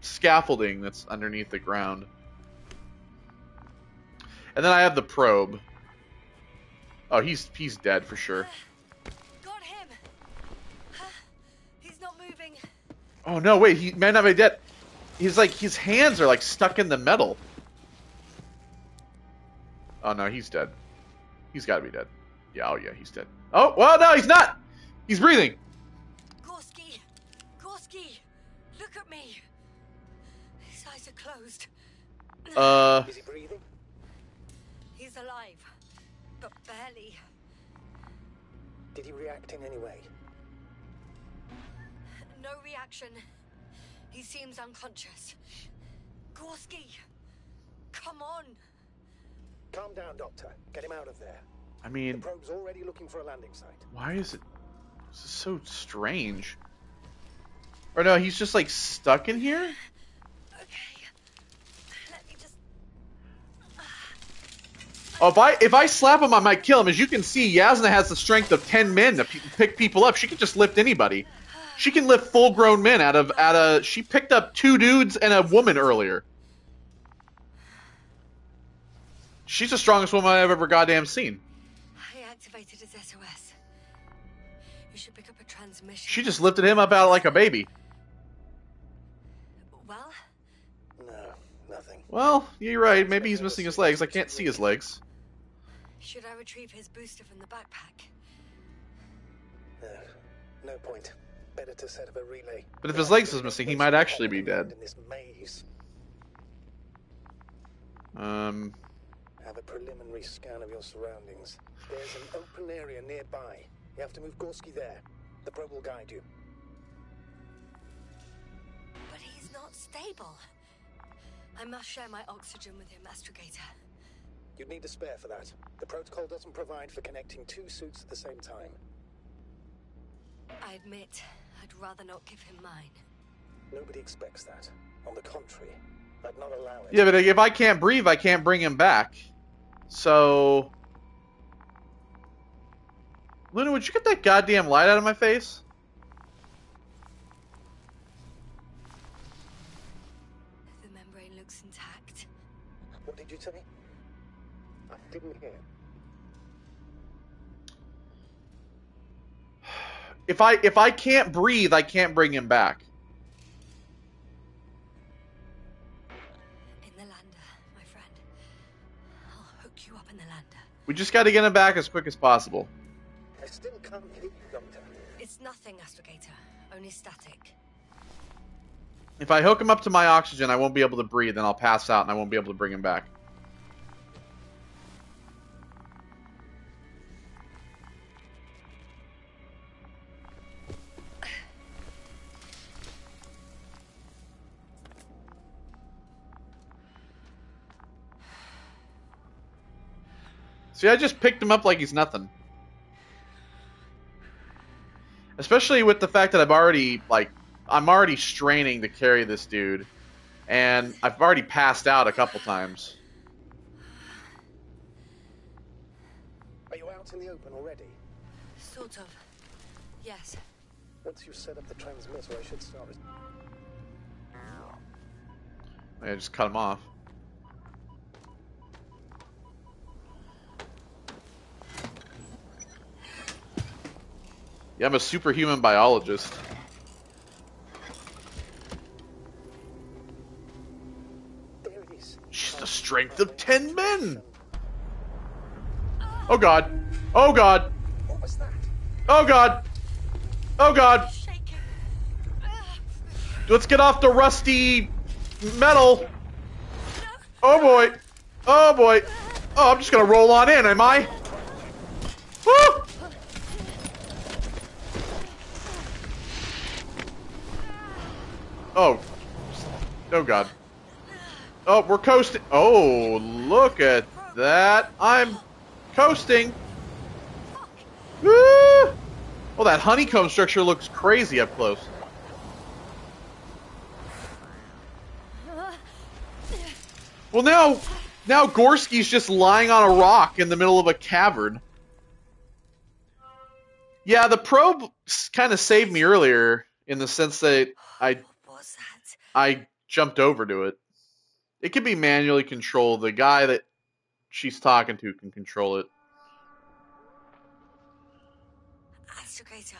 scaffolding that's underneath the ground. And then I have the probe. Oh, he's dead for sure. Got him. He's not moving. Oh no, wait, he might not be dead. He's like, his hands are like stuck in the metal. Oh no, he's dead. He's got to be dead. Yeah, oh yeah, he's dead. Oh, well, no, he's not. He's breathing. Gorski, look at me. His eyes are closed. Is he breathing? He's alive, but barely. Did he react in any way? No reaction. He seems unconscious. Gorski, come on. Calm down, Doctor. Get him out of there. I mean, The probe's already looking for a landing site. why is it? This is so strange. Or no, he's just like stuck in here. Okay, let me just. Oh, if I slap him, I might kill him. As you can see, Yasna has the strength of 10 men to pick people up. She can just lift anybody. She can lift full-grown men out of. She picked up 2 dudes and a woman earlier. She's the strongest woman I've ever goddamn seen. I activated his SOS. You should pick up a transmission. She just lifted him up out like a baby. Well? No, nothing. Well, you're right. Maybe he's missing his legs. I can't see his legs. Should I retrieve his booster from the backpack? No point. Better to set up a relay. But if his legs is missing, he might actually be dead. In this maze. Have a preliminary scan of your surroundings. There's an open area nearby. You have to move Gorski there. The probe will guide you. But he's not stable. I must share my oxygen with him, Astrogator. You'd need a spare for that. The protocol doesn't provide for connecting 2 suits at the same time. I admit, I'd rather not give him mine. Nobody expects that. On the contrary, I'd not allow it. Yeah, but if I can't breathe, I can't bring him back. So, Luna, would you get that goddamn light out of my face? The membrane looks intact. What did you say? I didn't hear. If I can't breathe, I can't bring him back. In the lander, my friend. I'll hook you up in the lander. We just got to get him back as quick as possible. I still can't hear you, Doctor. It's nothing, Astrogator. Only static. If I hook him up to my oxygen, I won't be able to breathe, and I'll pass out, and I won't be able to bring him back. See, I just picked him up like he's nothing. Especially with the fact that I'm already straining to carry this dude. And I've already passed out a couple times. Are you out in the open already? Sort of. Yes. Once you set up the transmitter, I should start it. I just cut him off. Yeah, I'm a superhuman biologist. There it is. She's the strength of 10 men! Oh god. Oh god. What was that? Oh god. Oh god. Shaking. Let's get off the rusty metal. Oh boy. Oh boy. Oh, I'm just gonna roll on in, am I? Woo! Oh. Oh god. Oh, we're coasting. Oh, look at that. I'm coasting. Woo! Oh, that honeycomb structure looks crazy up close. Well, now Gorski's just lying on a rock in the middle of a cavern. Yeah, the probe kind of saved me earlier in the sense that What was that? I jumped over to it. It can be manually controlled. The guy that she's talking to can control it. Astrogator.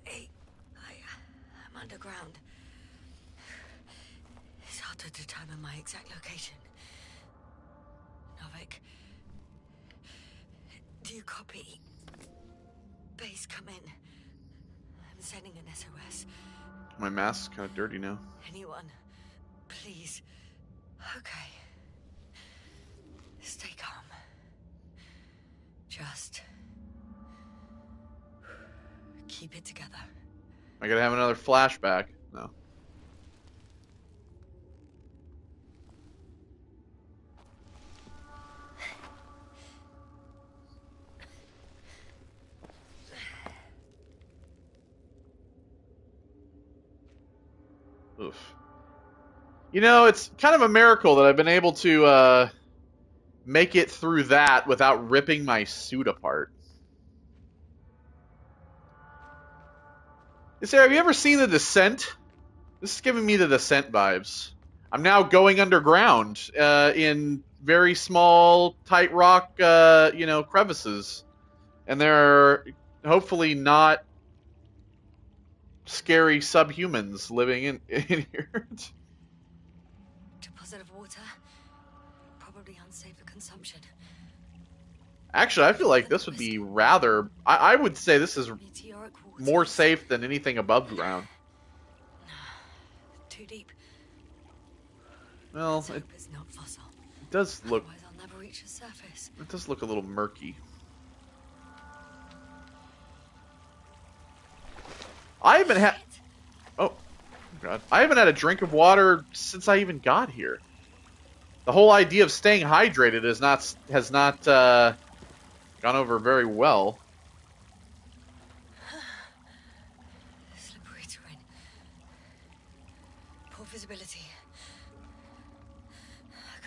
I'm underground. It's hard to determine my exact location. Novik. Do you copy? Base, come in. I'm sending an SOS. My mask's kind of dirty now. Anyone, please. Okay. Stay calm. Just keep it together. I gotta have another flashback. No. Oof. You know, it's kind of a miracle that I've been able to make it through that without ripping my suit apart. Sarah, have you ever seen The Descent? This is giving me the Descent vibes. I'm now going underground in very small, tight rock, crevices. And there are hopefully not scary subhumans living in here. Deposit of water. Probably unsafe for consumption. Actually, I feel like this would be rather... I would say this is Meteoric water. more safe than anything above ground. Too deep. Well, Let's it hope it's not fossil. does look... Otherwise, I'll never reach the surface. It does look a little murky. I haven't had... Oh, God. I haven't had a drink of water since I even got here. The whole idea of staying hydrated has not gone over very well. Slippery terrain. Poor visibility.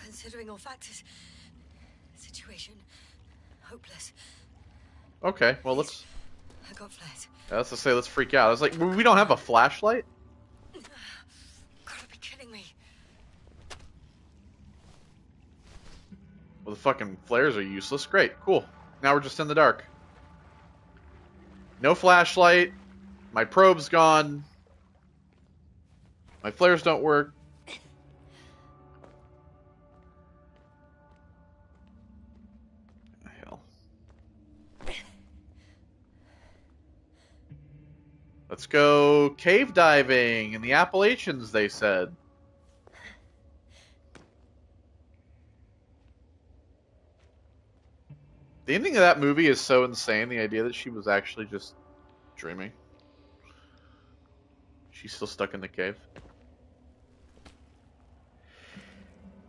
Considering all factors, situation hopeless. Okay, well let's... I got flares. Let's just say let's freak out. I was like, we don't have a flashlight? Gotta be kidding me. Well, the fucking flares are useless. Great, cool. Now we're just in the dark. No flashlight. My probe's gone. My flares don't work. Hell. Let's go cave diving in the Appalachians, they said. The ending of that movie is so insane, the idea that she was actually just dreaming. She's still stuck in the cave.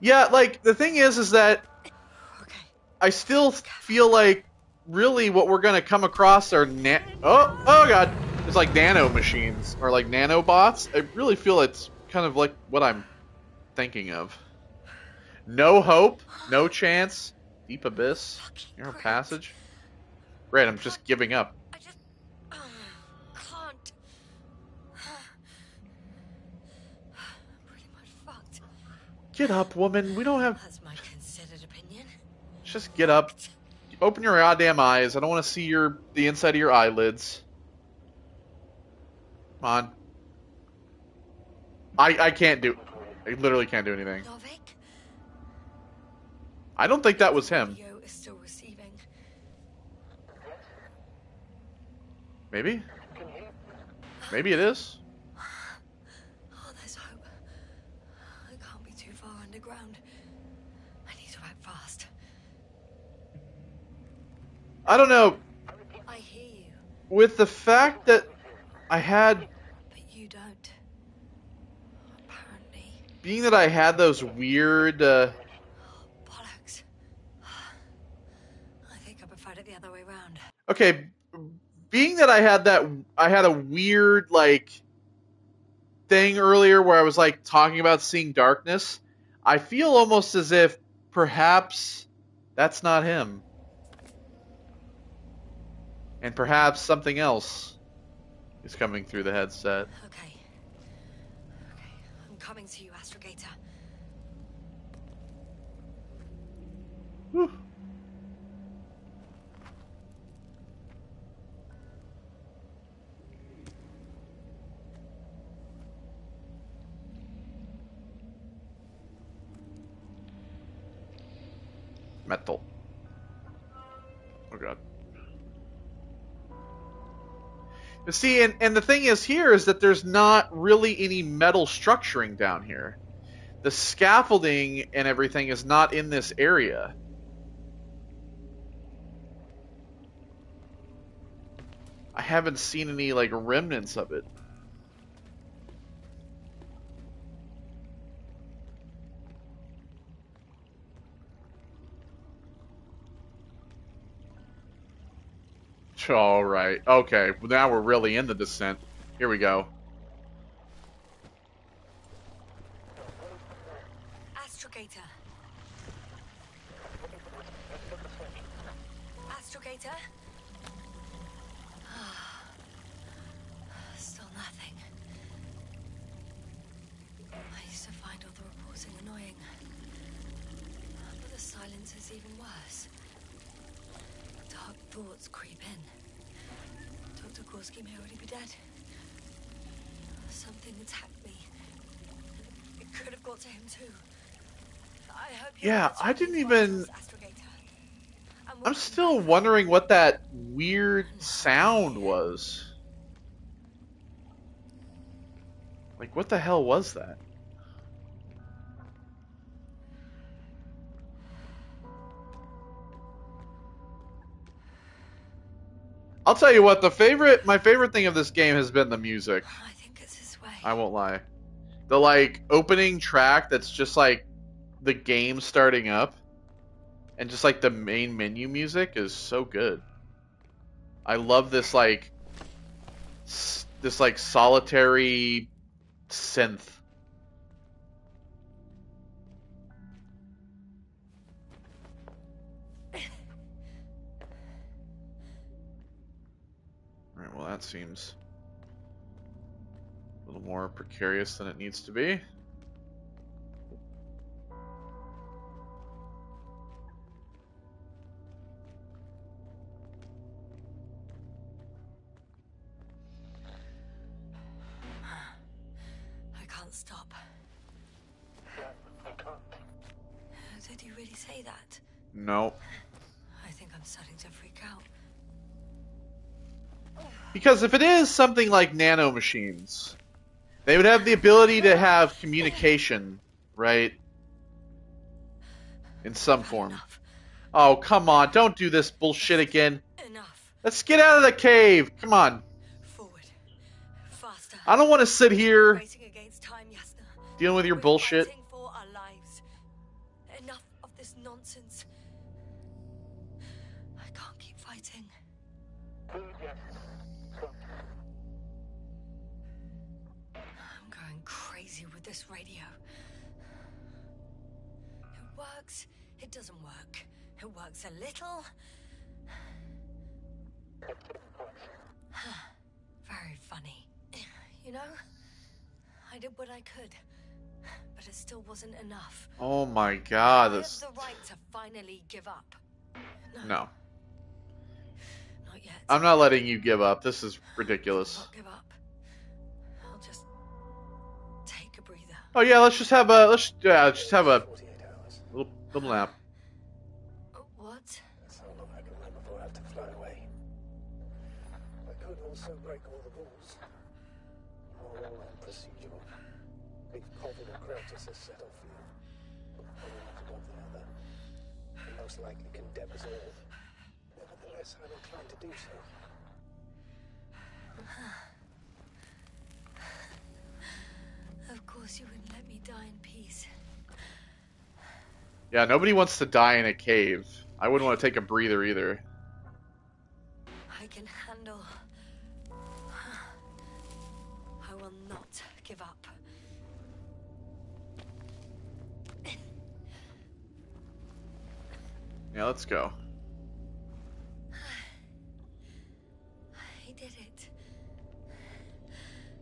Yeah, like, the thing is that Okay. I still feel like really what we're gonna come across are oh god, it's like nano machines or like nanobots. I really feel it's kind of like what I'm thinking of. No hope, no chance, deep abyss, narrow passage. Great, I'm just giving up. I just can't. I'm pretty much fucked. Get up, woman. We don't have... That's my considered opinion. Just get up. Open your goddamn eyes. I don't want to see the inside of your eyelids. Come on. I can't do... I literally can't do anything. Novik? I don't think that was him. Video is still receiving. Maybe? Maybe it is. Oh, there's hope. I can't be too far underground. I need to act fast. I don't know. I hear you, With the fact that I had... but you don't. Apparently. Being that I had those weird... Bollocks. I think I preferred it the other way around. Okay, being that I had a weird, like, thing earlier where I was, like, talking about seeing darkness, I feel almost as if perhaps that's not him. And perhaps something else is coming through the headset. Okay. I'm coming to you, Astrogator. Whew. Metal. Oh god. You see, and the thing is here is that there's not really any metal structuring down here. The scaffolding and everything is not in this area. I haven't seen any, like, remnants of it. Alright, okay, well, now we're really in the descent. Here we go. Astrogator. Astrogator? Still nothing. I used to find all the reporting annoying. But the silence is even worse. Dark thoughts creep in. Dr. Gorski may already be dead. Something attacked me. It could have got to him too. I hope Yeah, I didn't even... Astrogator. I'm still wondering what that weird sound was. Like, what the hell was that? I'll tell you what, my favorite thing of this game has been the music. I think it's his way. I won't lie. The, like, opening track that's just, like, the game starting up, and just, like, the main menu music is so good. I love this, like, solitary synth. Alright, well, that seems a little more precarious than it needs to be. I can't stop. Did you really say that? No. I think I'm starting to freak out. Because if it is something like nanomachines, they would have the ability to have communication, right? In some form. Enough. Oh, come on. Don't do this bullshit again. Enough. Let's get out of the cave. Come on. Forward. Faster. I don't want to sit here Racing against time, Yasna. dealing with your We're bullshit. fighting for our lives. Enough of this nonsense. I can't keep fighting. I'm going crazy with this radio. It works. It doesn't work. It works a little. Very funny. You know, I did what I could, but it still wasn't enough. Oh my god, I this... have the right to finally give up. No. Not yet. I'm not letting you give up. This is I ridiculous. will not give up. I'll just take a breather. Oh yeah, let's just have a just have a 48 hours. little nap. What? That's how long I can run before I have to fly away. I could also break all the rules. Moral and procedural. If Coven or Kratos has set off for you, one above the other, will most likely condemn us all. Nevertheless, I'm inclined to do so. Of course you wouldn't let me die in peace. Yeah, nobody wants to die in a cave. I wouldn't want to take a breather either. I can handle. I will not give up. Yeah, let's go. I did it.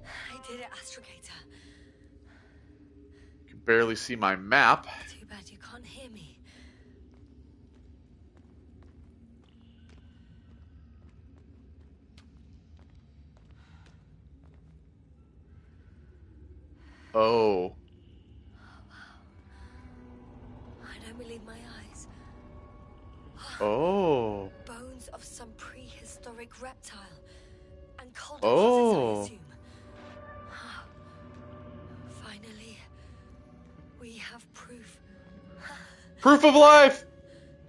I did it, Astrogator. Can barely see my map. Too bad you can't hear me. Oh. I don't believe my eyes. Oh. Bones of some prehistoric reptile. And cold Oh. I assume. Finally, we have proof. Proof of life!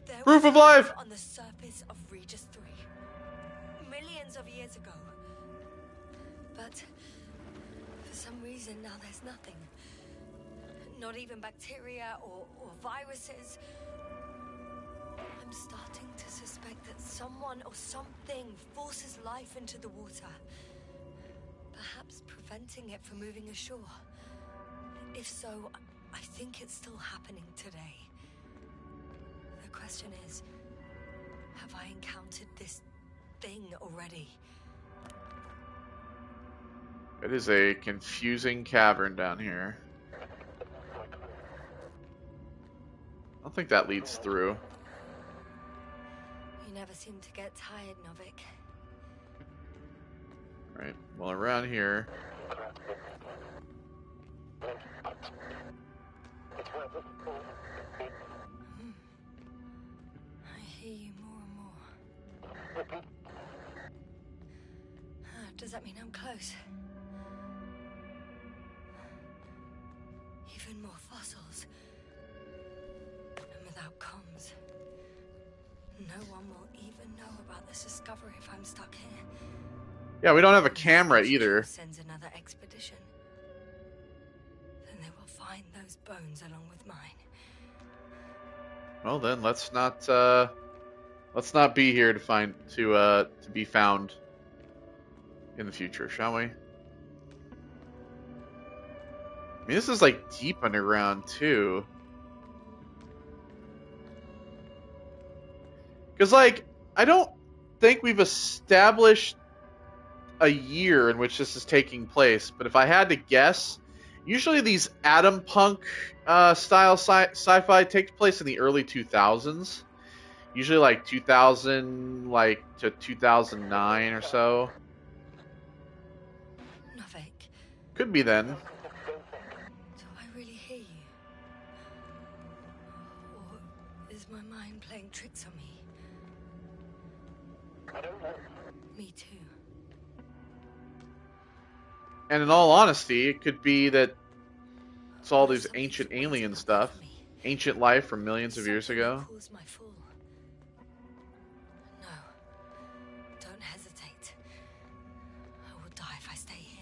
There Proof was of life! on the surface of Regis 3. Millions of years ago. But for some reason now there's nothing. Not even bacteria or viruses. I'm starting to suspect that someone or something forces life into the water. Perhaps preventing it from moving ashore. If so, I think it's still happening today. The question is, have I encountered this thing already? It is a confusing cavern down here. I don't think that leads through. You never seem to get tired, Novik. Right. Well, around here. I hear you more and more. Does that mean I'm close? Even more fossils. And without comms. No one will even know about this discovery if I'm stuck here. Yeah, we don't have a camera either. Sends another expedition. Then they will find those bones along with mine. Well then, let's not be here to be found in the future, shall we? I mean, this is like deep underground too. Because like, I don't think we've established a year in which this is taking place, but if I had to guess, usually these atom punk style sci-fi takes place in the early 2000s. Usually like 2000 like to 2009 or so. Novik, Could be then. do I really hear you? Or is my mind playing tricks on me? Me too. And in all honesty, it could be that it's all these ancient alien stuff. Ancient life from millions of years ago. Caused my fall. No. Don't hesitate. I will die if I stay here.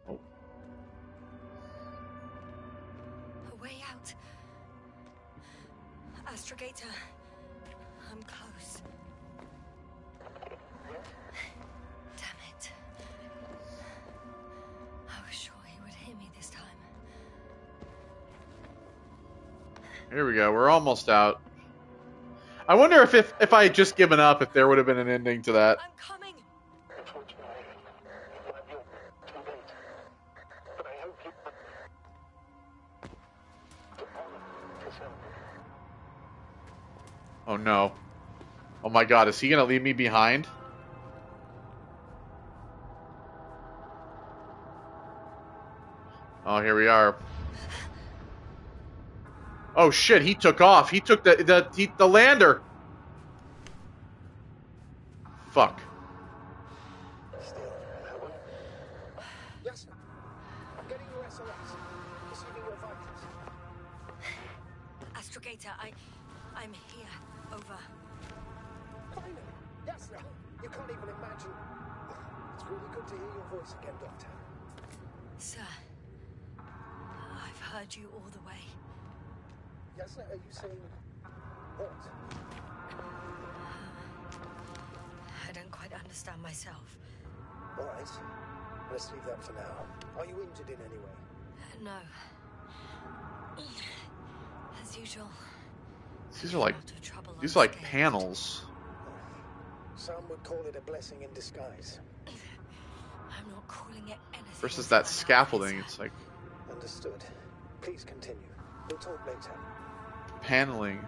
Oh. A way out. Astrogator. I'm close. Damn it. I was sure he would hear me this time. Here we go. We're almost out. I wonder if I had just given up, if there would have been an ending to that. I'm coming. Oh no. Oh my god, is he gonna leave me behind? Oh, here we are. Oh shit, he took off. He took the lander. Fuck. Still, yes, I'm getting your SOS. Receiving your vitals. Astrogator, I'm here. Over. Finally! Yes, sir. You can't even imagine. It's really good to hear your voice again, Doctor. Sir, I've heard you all the way. Yes, sir. Are you saying what? I don't quite understand myself. All right. Let's leave that for now. Are you injured in any way? No. As usual. These are like a lot of trouble like unscathed. panels. Some would call it a blessing in disguise. I'm not calling it anything. Versus that until I'm out scaffolding, of it's like Understood. Please continue. We'll talk later. paneling.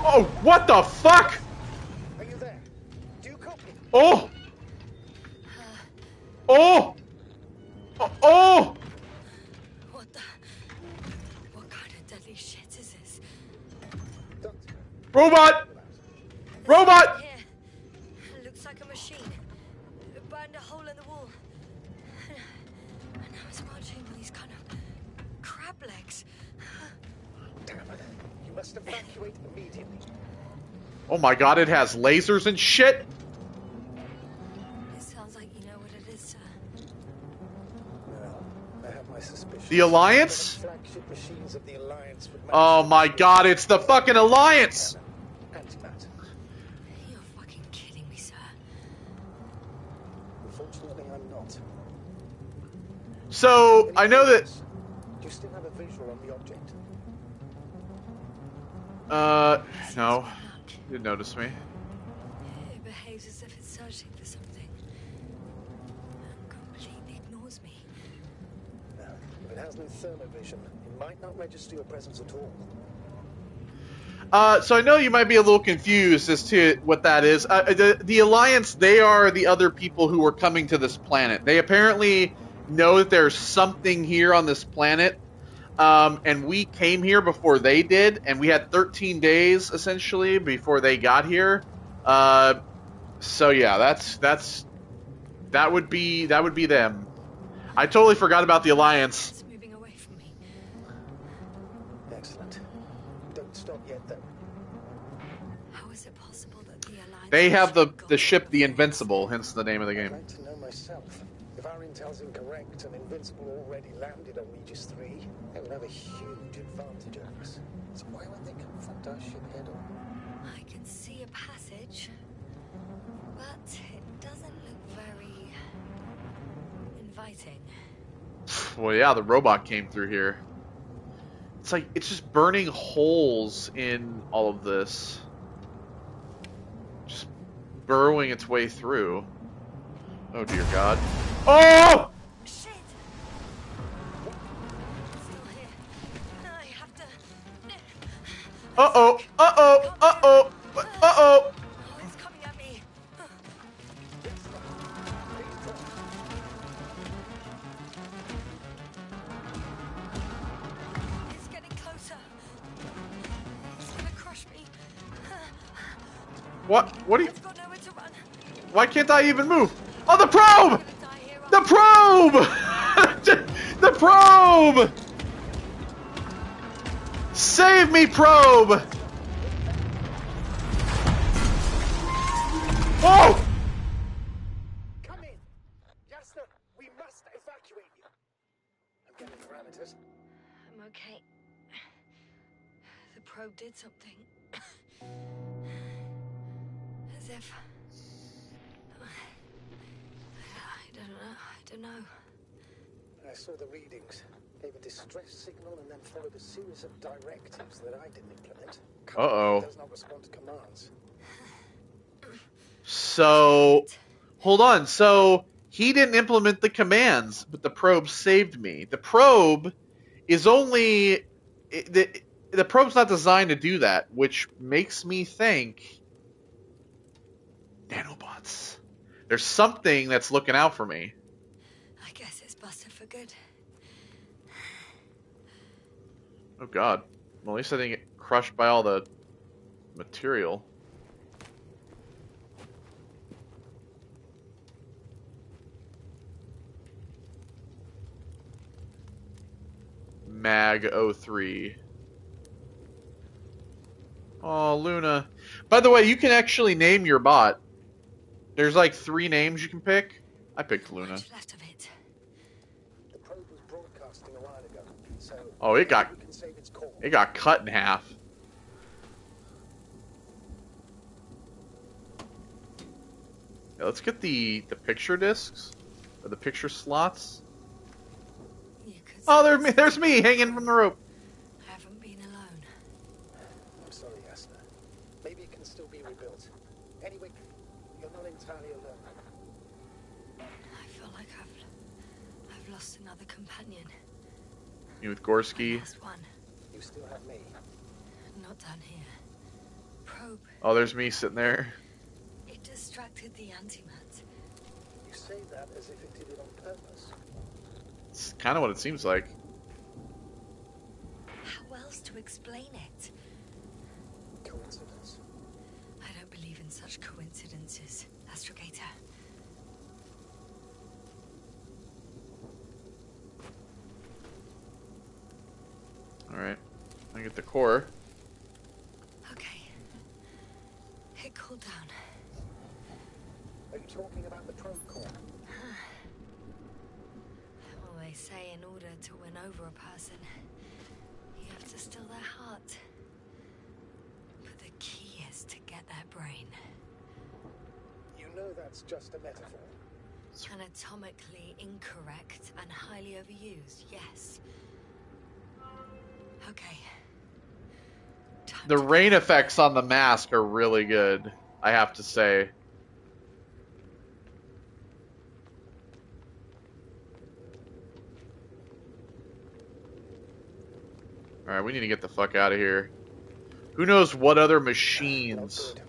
Oh, what the fuck? Are you there? Do you copy? Oh! Oh! Oh! Oh! What kind of deadly shit is this? Doctor. Robot! Robot! Here. It looks like a machine. It burned a hole in the wall. And now it's marching with these kind of crab legs. Damn it. You must evacuate immediately. Oh my god, it has lasers and shit! It sounds like you know what it is, sir. Well, I have my suspicions. The Alliance? The flagship machines of the Alliance would Oh my god, it's the fucking Alliance! Antimatter. You're fucking kidding me, sir. Unfortunately, I'm not. So, I know that... Do you still have a visual on the object? No. You didn't notice me. It behaves as if it's searching for something. And completely ignores me. Well, if it has no thermovision, it might not register your presence at all. So I know you might be a little confused as to what that is. The Alliance, they are the other people who are coming to this planet. They apparently know that there's something here on this planet, and we came here before they did, and we had 13 days, essentially, before they got here. So yeah, that would be them. I totally forgot about the Alliance. It's moving away from me. Excellent. Don't stop yet, though. How is it possible that the Alliance... They have the ship, the Invincible, hence the name of the I'd game. like to know myself. If our intel's incorrect and Invincible already landed on Regis 3, they would have a huge advantage over us. So why would they confront our ship head on? I can see a passage, but it doesn't look very inviting. Well, yeah, the robot came through here. It's like, it's just burning holes in all of this. Just burrowing its way through. Oh, dear God. Oh! Shit! It's still here. I have to... Uh-oh! Uh-oh! Uh-oh! Uh-oh! Oh, it's coming at me. It's getting closer. It's gonna crush me. What? What are you... I've got nowhere to run. Why can't I even move? Oh, the probe! I'm gonna die here. The probe! The probe! Save me, probe! Oh! Come in! Jasna, we must evacuate you. I'm getting parameters. I'm okay. The probe did something. As if... I don't know. I saw the readings, gave a distress signal, and then followed a series of directives that I didn't implement. Uh-oh. It does not respond to commands. So, hold on. So, He didn't implement the commands, but the probe saved me. The probe is only... The probe's not designed to do that, which makes me think... Nanobots. There's something that's looking out for me. I guess it's busted for good. Oh god. Well, at least I didn't get crushed by all the material. Mag 03. Oh, Luna. By the way, you can actually name your bot. There's like 3 names you can pick. I picked Luna. What's left of it? The probe was broadcasting a while ago, so Oh, we can save its call. it got cut in half. Yeah, let's get the picture discs or the picture slots. You could Oh, say there's me hanging from the rope. I haven't been alone. I'm sorry, Yasna. Maybe it can still be rebuilt. Anyway, you're not entirely alone. I feel like I've lost another companion. You with Gorski. Last one. You still have me. Not down here. Probe. Oh, there's me sitting there. It distracted the antimat. You say that as if it did it on purpose. It's kind of what it seems like. How else to explain it? Coincidence. I don't believe in such coincidences, Astrogator. Alright. I get the core. Okay. It cooled down. Are you talking about the probe core? Well, they say in order to win over a person, you have to steal their heart. But the key is to get their brain. You know that's just a metaphor. Anatomically incorrect and highly overused, yes. Okay. Time The to rain go. effects on the mask are really good, I have to say. Alright, we need to get the fuck out of here. Who knows what other machines Not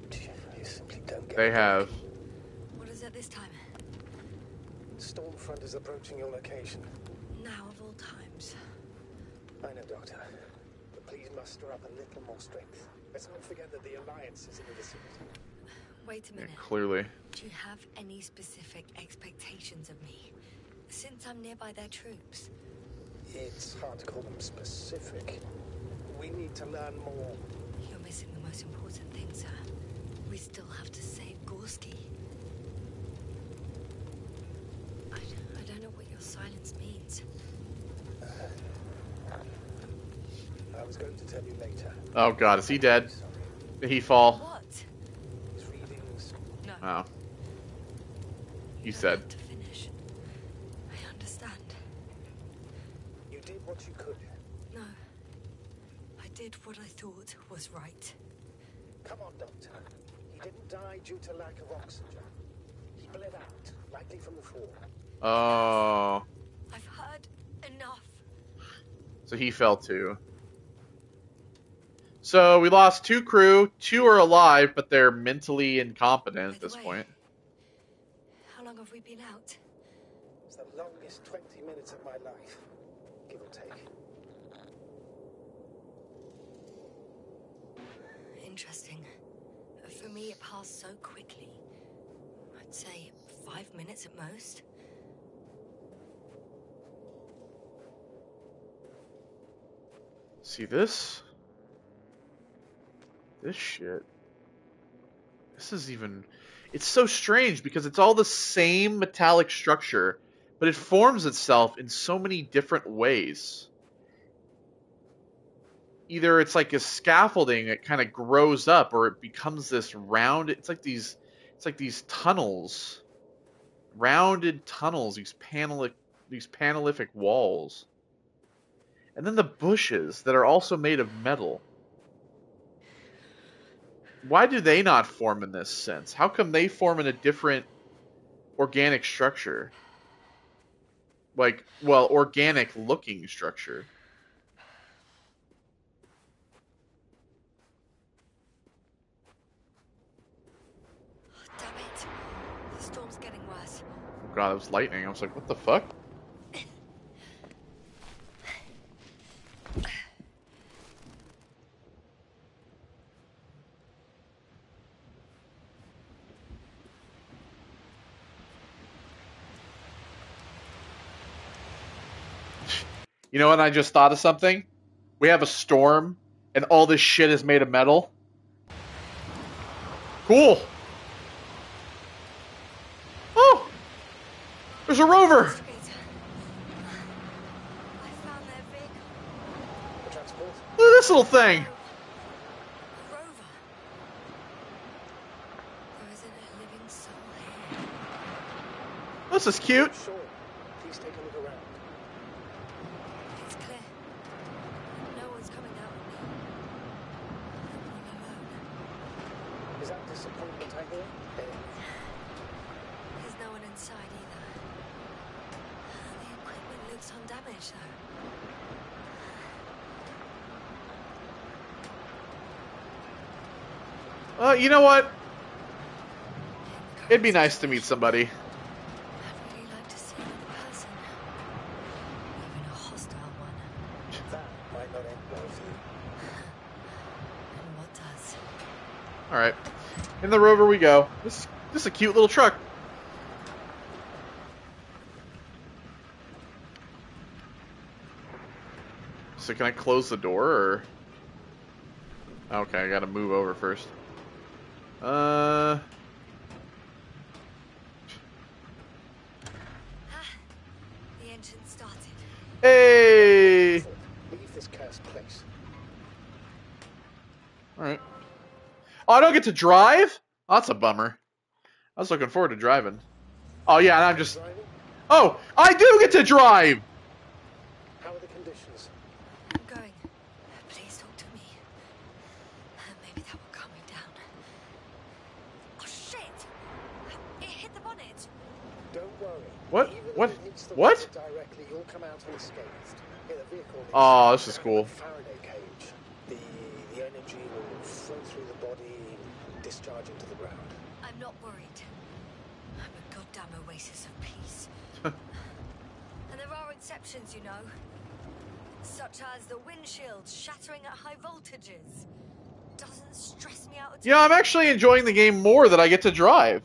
good. You simply don't get they it. have. What is it this time? Stormfront is approaching your location. Now of all times. I know, Doctor. But please muster up a little more strength. Let's not forget that the Alliance is in the vicinity. Wait a Yeah, minute. clearly. Do you have any specific expectations of me? Since I'm nearby their troops. It's hard to call them specific. We need to learn more. You're missing the most important thing, sir. We still have to save Gorski. I don't know what your silence means. I was going to tell you later. Oh god, is he dead? Sorry. Did he fall? What? His readings. No. Oh. You You said. have to finish. I understand. You did what you could. No. I did what I thought was right. Come on, Doctor. He didn't die due to lack of oxygen. He bled out, likely from the fall. Oh. I've heard enough. So he fell too. So we lost 2 crew. 2 are alive, but they're mentally incompetent at By the this way, point. How long have we been out? It's the longest 20 minutes of my life, give or take. Interesting. For me, it passed so quickly. I'd say 5 minutes at most. See this? This shit. This is even... It's so strange because it's all the same metallic structure, but it forms itself in so many different ways. Either it's like a scaffolding that kind of grows up, or it becomes this round... It's like these tunnels. Rounded tunnels, these panellific walls. And then the bushes that are also made of metal. Why do they not form in this sense? How come they form in a different organic structure. Like, well, organic looking structure. Damn it. The storm's getting worse. Oh god, it was lightning. I was like, what the fuck? You know what? I just thought of something. We have a storm, and all this shit is made of metal. Cool. Oh, there's a rover. Investigator. I found their vehicle. The transport? Look at this little thing. A rover. There isn't a living soul here. This is cute. Sure. Please take a look around. It's clear. No one's coming out with me. I'm all alone. Is that disappointment I hear? There's no one inside either. The equipment looks undamaged, though. You know what? It'd be nice to meet somebody. I'd really like to see another person. Even a hostile one. That might not end well for you. And what does? Alright. In the rover we go. This is a cute little truck. So can I close the door, or... Okay, I gotta move over first. Ah, the engine started. Hey! Leave this cursed place. Alright. Oh, I don't get to drive? Oh, that's a bummer. I was looking forward to driving. Oh, yeah, and I'm just... Driving? Oh, I do get to drive! How are the conditions? I'm going. Please talk to me. Maybe that will calm me down. Oh, shit! It hit the bonnet. Don't worry. What? Even if What? it hits the What? road directly, you'll come out unscathed. Yeah, the vehicle is Oh, this is cool. a Faraday cage. The energy will flow through the body and discharge into the ground. I'm not worried. I'm a goddamn oasis of peace. And there are exceptions, you know. Such as the windshield shattering at high voltages. Doesn't stress me out at Yeah, I'm actually enjoying the game more that I get to drive.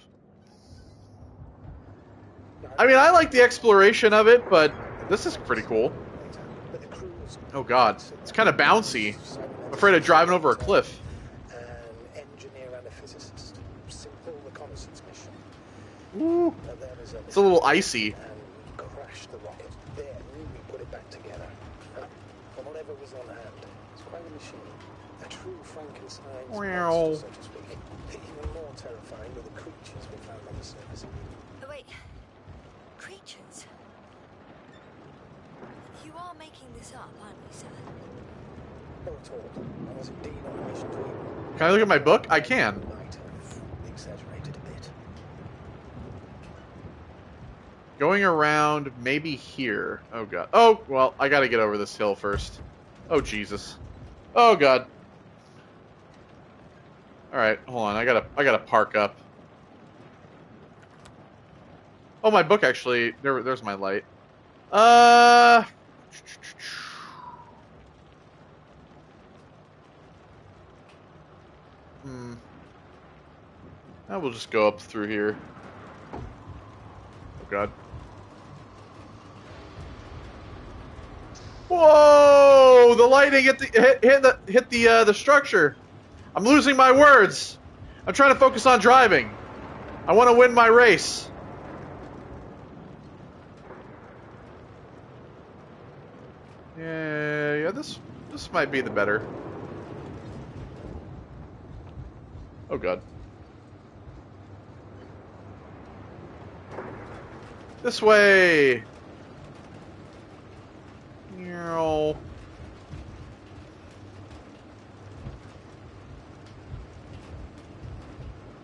I mean, I like the exploration of it, but this is pretty cool. But the crews Oh god, it's kind of bouncy. I'm afraid of driving over a cliff. an engineer and a physicist. Simple reconnaissance mission. Ooh, And then as it's a little icy. and crash the rocket. Then we put it back together. From whatever was on hand. It's quite a machine. A true Frankenstein's Wow. monster, so to speak. Even more terrifying were the creatures we found on the surface. Oh, wait. Creatures? You are making this up, aren't you, sir? Not at all. I was indeed on a mission to you. Can I look at my book? I can. Might have exaggerated a bit. Going around, maybe here. Oh god. Oh, well, I gotta get over this hill first. Oh, Jesus. Oh, god. Alright, hold on. I gotta park up. Oh, my book actually... There's my light. I will just go up through here. Oh, god. Whoa! The lightning hit the structure. I'm losing my words. I'm trying to focus on driving. I want to win my race. Yeah, this might be the better. Oh god. This way. Meow.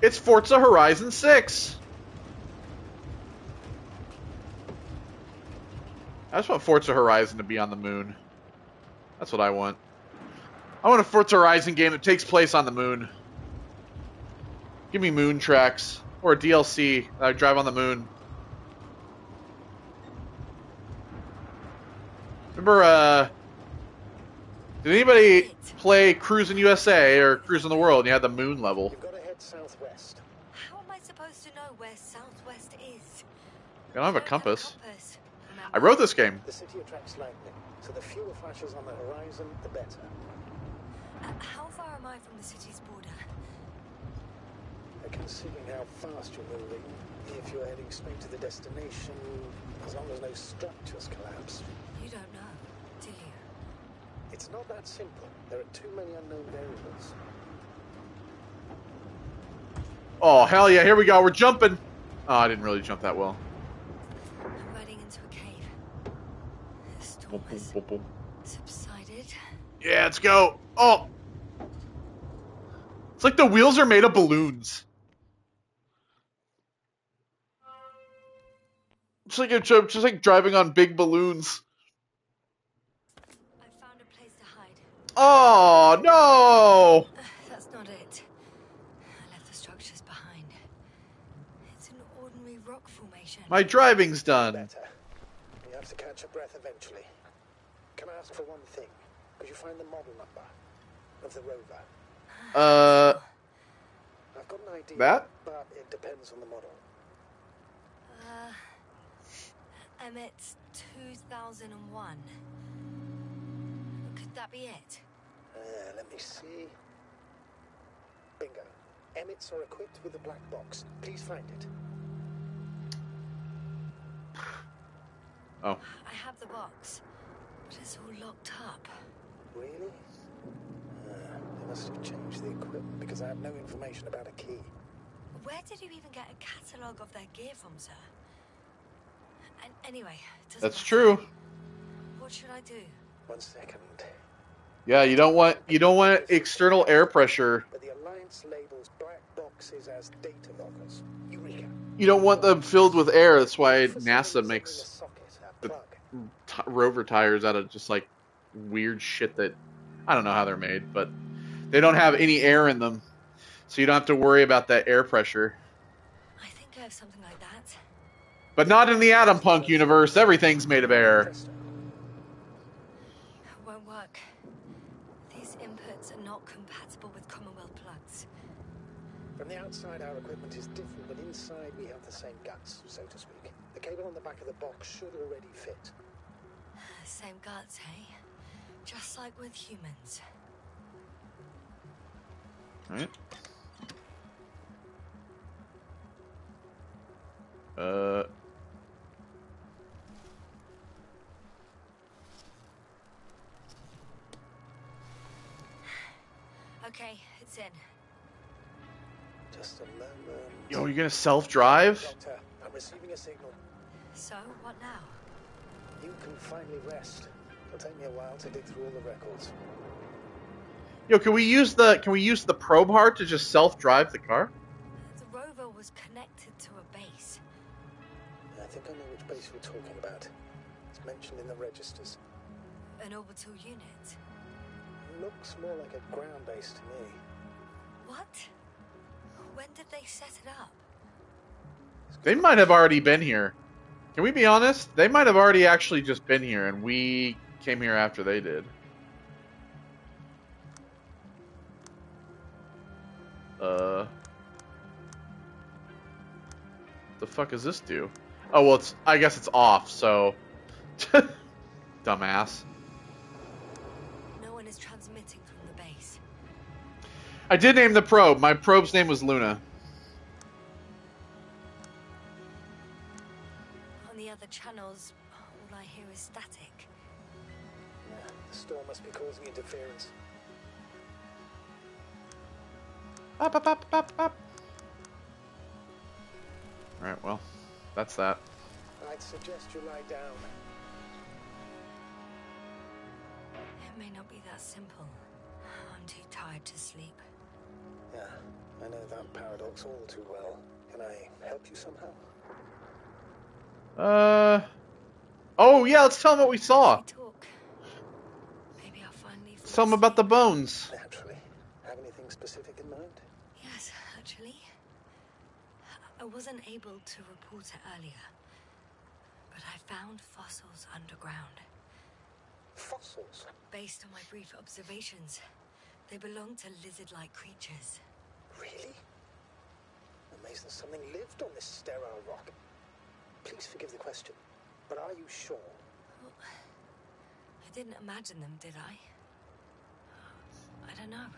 It's Forza Horizon 6. just want Forza Horizon to be on the moon. That's what I want. I want a Forza Horizon game that takes place on the moon. Give me moon tracks. Or a DLC that I drive on the moon. Remember, did anybody play Cruising USA or Cruising the World and you had the moon level? You've got to head southwest. How am I supposed to know where southwest is? I don't have a compass. Remember? I wrote this game. The city attracts lightning, so the fewer flashes on the horizon, the better. How far am I from the city's border? Considering how fast you're moving, if you're heading straight to the destination, as long as no structures collapse. You don't know, do you? It's not that simple. There are too many unknown variables. Oh, hell yeah, here we go. We're jumping. Oh, I didn't really jump that well. I'm riding into a cave. The storm has subsided. Yeah, let's go. Oh. It's like the wheels are made of balloons. Just like driving on big balloons. I found a place to hide. Oh, no! That's not it. I left the structures behind. It's an ordinary rock formation. My driving's done. Better. You have to catch your breath eventually. Can I ask for one thing? Could you find the model number of the rover? I've got an idea. That? But it depends on the model. Emmett's 2001. Could that be it? Let me see. Bingo. Emmets are equipped with a black box. Please find it. Oh. I have the box, but it's all locked up. Really? They must have changed the equipment because I have no information about a key. Where did you even get a catalogue of their gear from, sir? And anyway, That's matter. true. What should I do? 1 second. Yeah, you don't want external air pressure. But the Alliance labels black boxes as data loggers. Eureka. You don't want them filled with air. That's why NASA makes the rover tires out of just like weird shit that I don't know how they're made, but they don't have any air in them, so you don't have to worry about that air pressure. I think I have something like that. But not in the Atom Punk universe. Everything's made of air. It won't work. These inputs are not compatible with Commonwealth plugs. From the outside, our equipment is different, but inside we have the same guts, so to speak. The cable on the back of the box should already fit. Same guts, hey? Just like with humans. Right. Okay, it's in. Just a moment. Yo, you gonna self-drive? Doctor, I'm receiving a signal. So, what now? You can finally rest. It'll take me a while to dig through all the records. Yo, can we use the probe heart to just self-drive the car? The rover was connected to a base. I think I know which base we're talking about. It's mentioned in the registers. An orbital unit. Looks more like a ground base to me. What? When did they set it up? They might have already been here. Can we be honest? They might have already actually just been here, and we came here after they did. The fuck does this do? Oh, well, I guess it's off, so... Dumbass. No one is transmitting from the base. I did name the probe. My probe's name was Luna. On the other channels, all I hear is static. The storm must be causing interference. Up, up, up, up, up. Alright, well, that's that. I'd suggest you lie down. It may not be that simple. I'm too tired to sleep. Yeah, I know that paradox all too well. Can I help you somehow? Oh, yeah, let's tell them what we saw. If we talk, maybe I'll finally fall Let's tell them about the asleep. bones. Naturally. Have anything specific in mind? Yes, actually. I wasn't able to report it earlier, but I found fossils underground. Fossils? Based on my brief observations, they belong to lizard-like creatures. Really? Amazed that something lived on this sterile rock. Please forgive the question, but are you sure? Well, I didn't imagine them, did I? I don't know.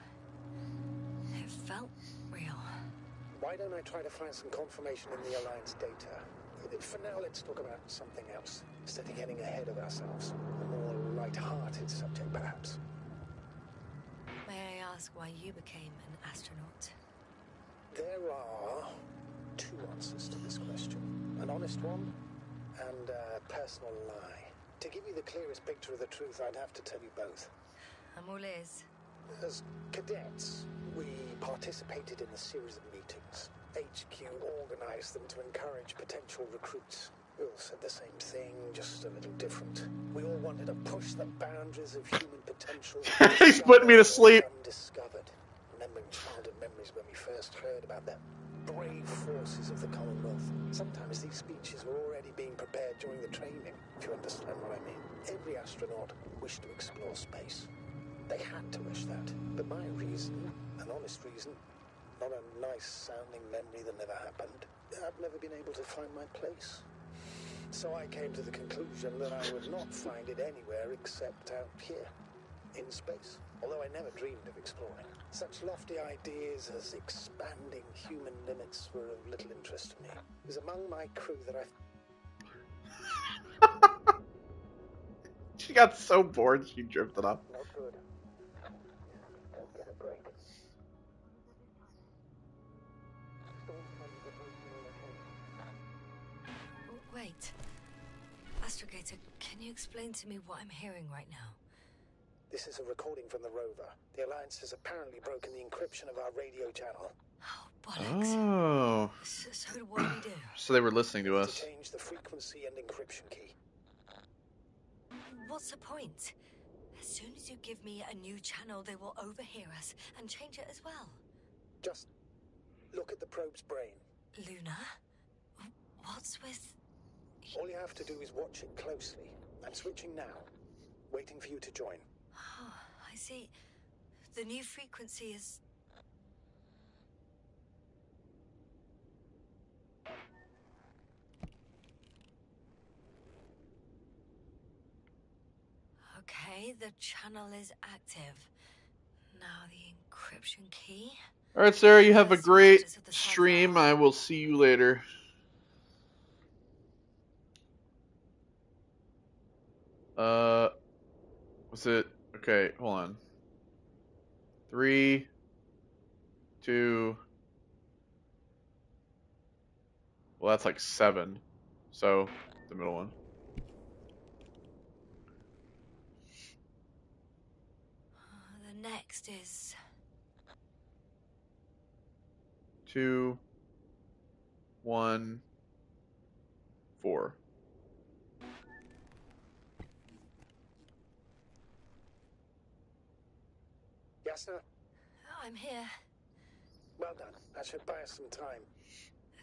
It felt real. Why don't I try to find some confirmation in the Alliance data? For now, let's talk about something else, instead of getting ahead of ourselves. A more light-hearted subject, perhaps. May I ask why you became an astronaut? There are two answers to this question. An honest one, and a personal lie. To give you the clearest picture of the truth, I'd have to tell you both. I'm all ears. As cadets, we participated in a series of meetings. HQ organized them to encourage potential recruits. We all said the same thing, just a little different. We all wanted to push the boundaries of human potential. He's putting me to sleep. Undiscovered. Remembering childhood memories when we first heard about the brave forces of the Commonwealth. Sometimes these speeches were already being prepared during the training, if you understand what I mean. Every astronaut wished to explore space. They had to wish that. But my reason, an honest reason, not a nice-sounding memory that never happened, I've never been able to find my place. So I came to the conclusion that I would not find it anywhere except out here, in space. Although I never dreamed of exploring. Such lofty ideas as expanding human limits were of little interest to me. It was among my crew that She got so bored, she drifted off. Not good. Don't get a break. Oh, wait. Astrogator, can you explain to me what I'm hearing right now? This is a recording from the rover. The Alliance has apparently broken the encryption of our radio channel. Oh, bollocks. Oh. So what do we do? So they were listening to To us. change the frequency and encryption key. What's the point? As soon as you give me a new channel, they will overhear us and change it as well. Just look at the probe's brain. Luna? What's with... All you have to do is watch it closely. I'm switching now. Waiting for you to join. Oh, I see. The new frequency is... Okay, the channel is active. Now the encryption key. Alright, Sarah, you have a great stream. I will see you later. Was it... Okay, hold on. 3, 2... Well, that's like 7. So, the middle one. The next is... 2, 1, 4. Yes, sir? I'm here. Well done. That should buy us some time.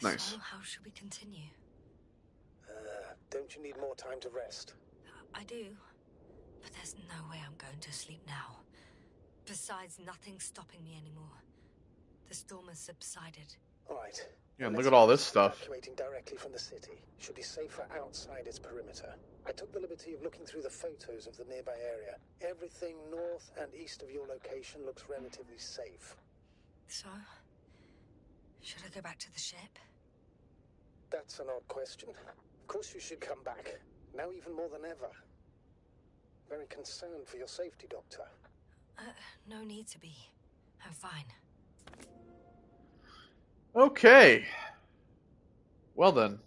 Nice. So, how should we continue? Don't you need more time to rest? I do. But there's no way I'm going to sleep now. Besides, nothing's stopping me anymore. The storm has subsided. All right. Yeah, and look at all this stuff. Evacuating directly from the city. Should be safer outside its perimeter. I took the liberty of looking through the photos of the nearby area. Everything north and east of your location looks relatively safe. So? Should I go back to the ship? That's an odd question. Of course you should come back. Now even more than ever. Very concerned for your safety, Doctor. No need to be. I'm fine. Okay. Well then.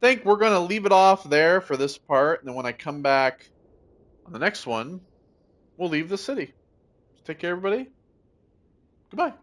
Think we're going to leave it off there for this part. And then when I come back on the next one, we'll leave the city. Take care, everybody. Goodbye.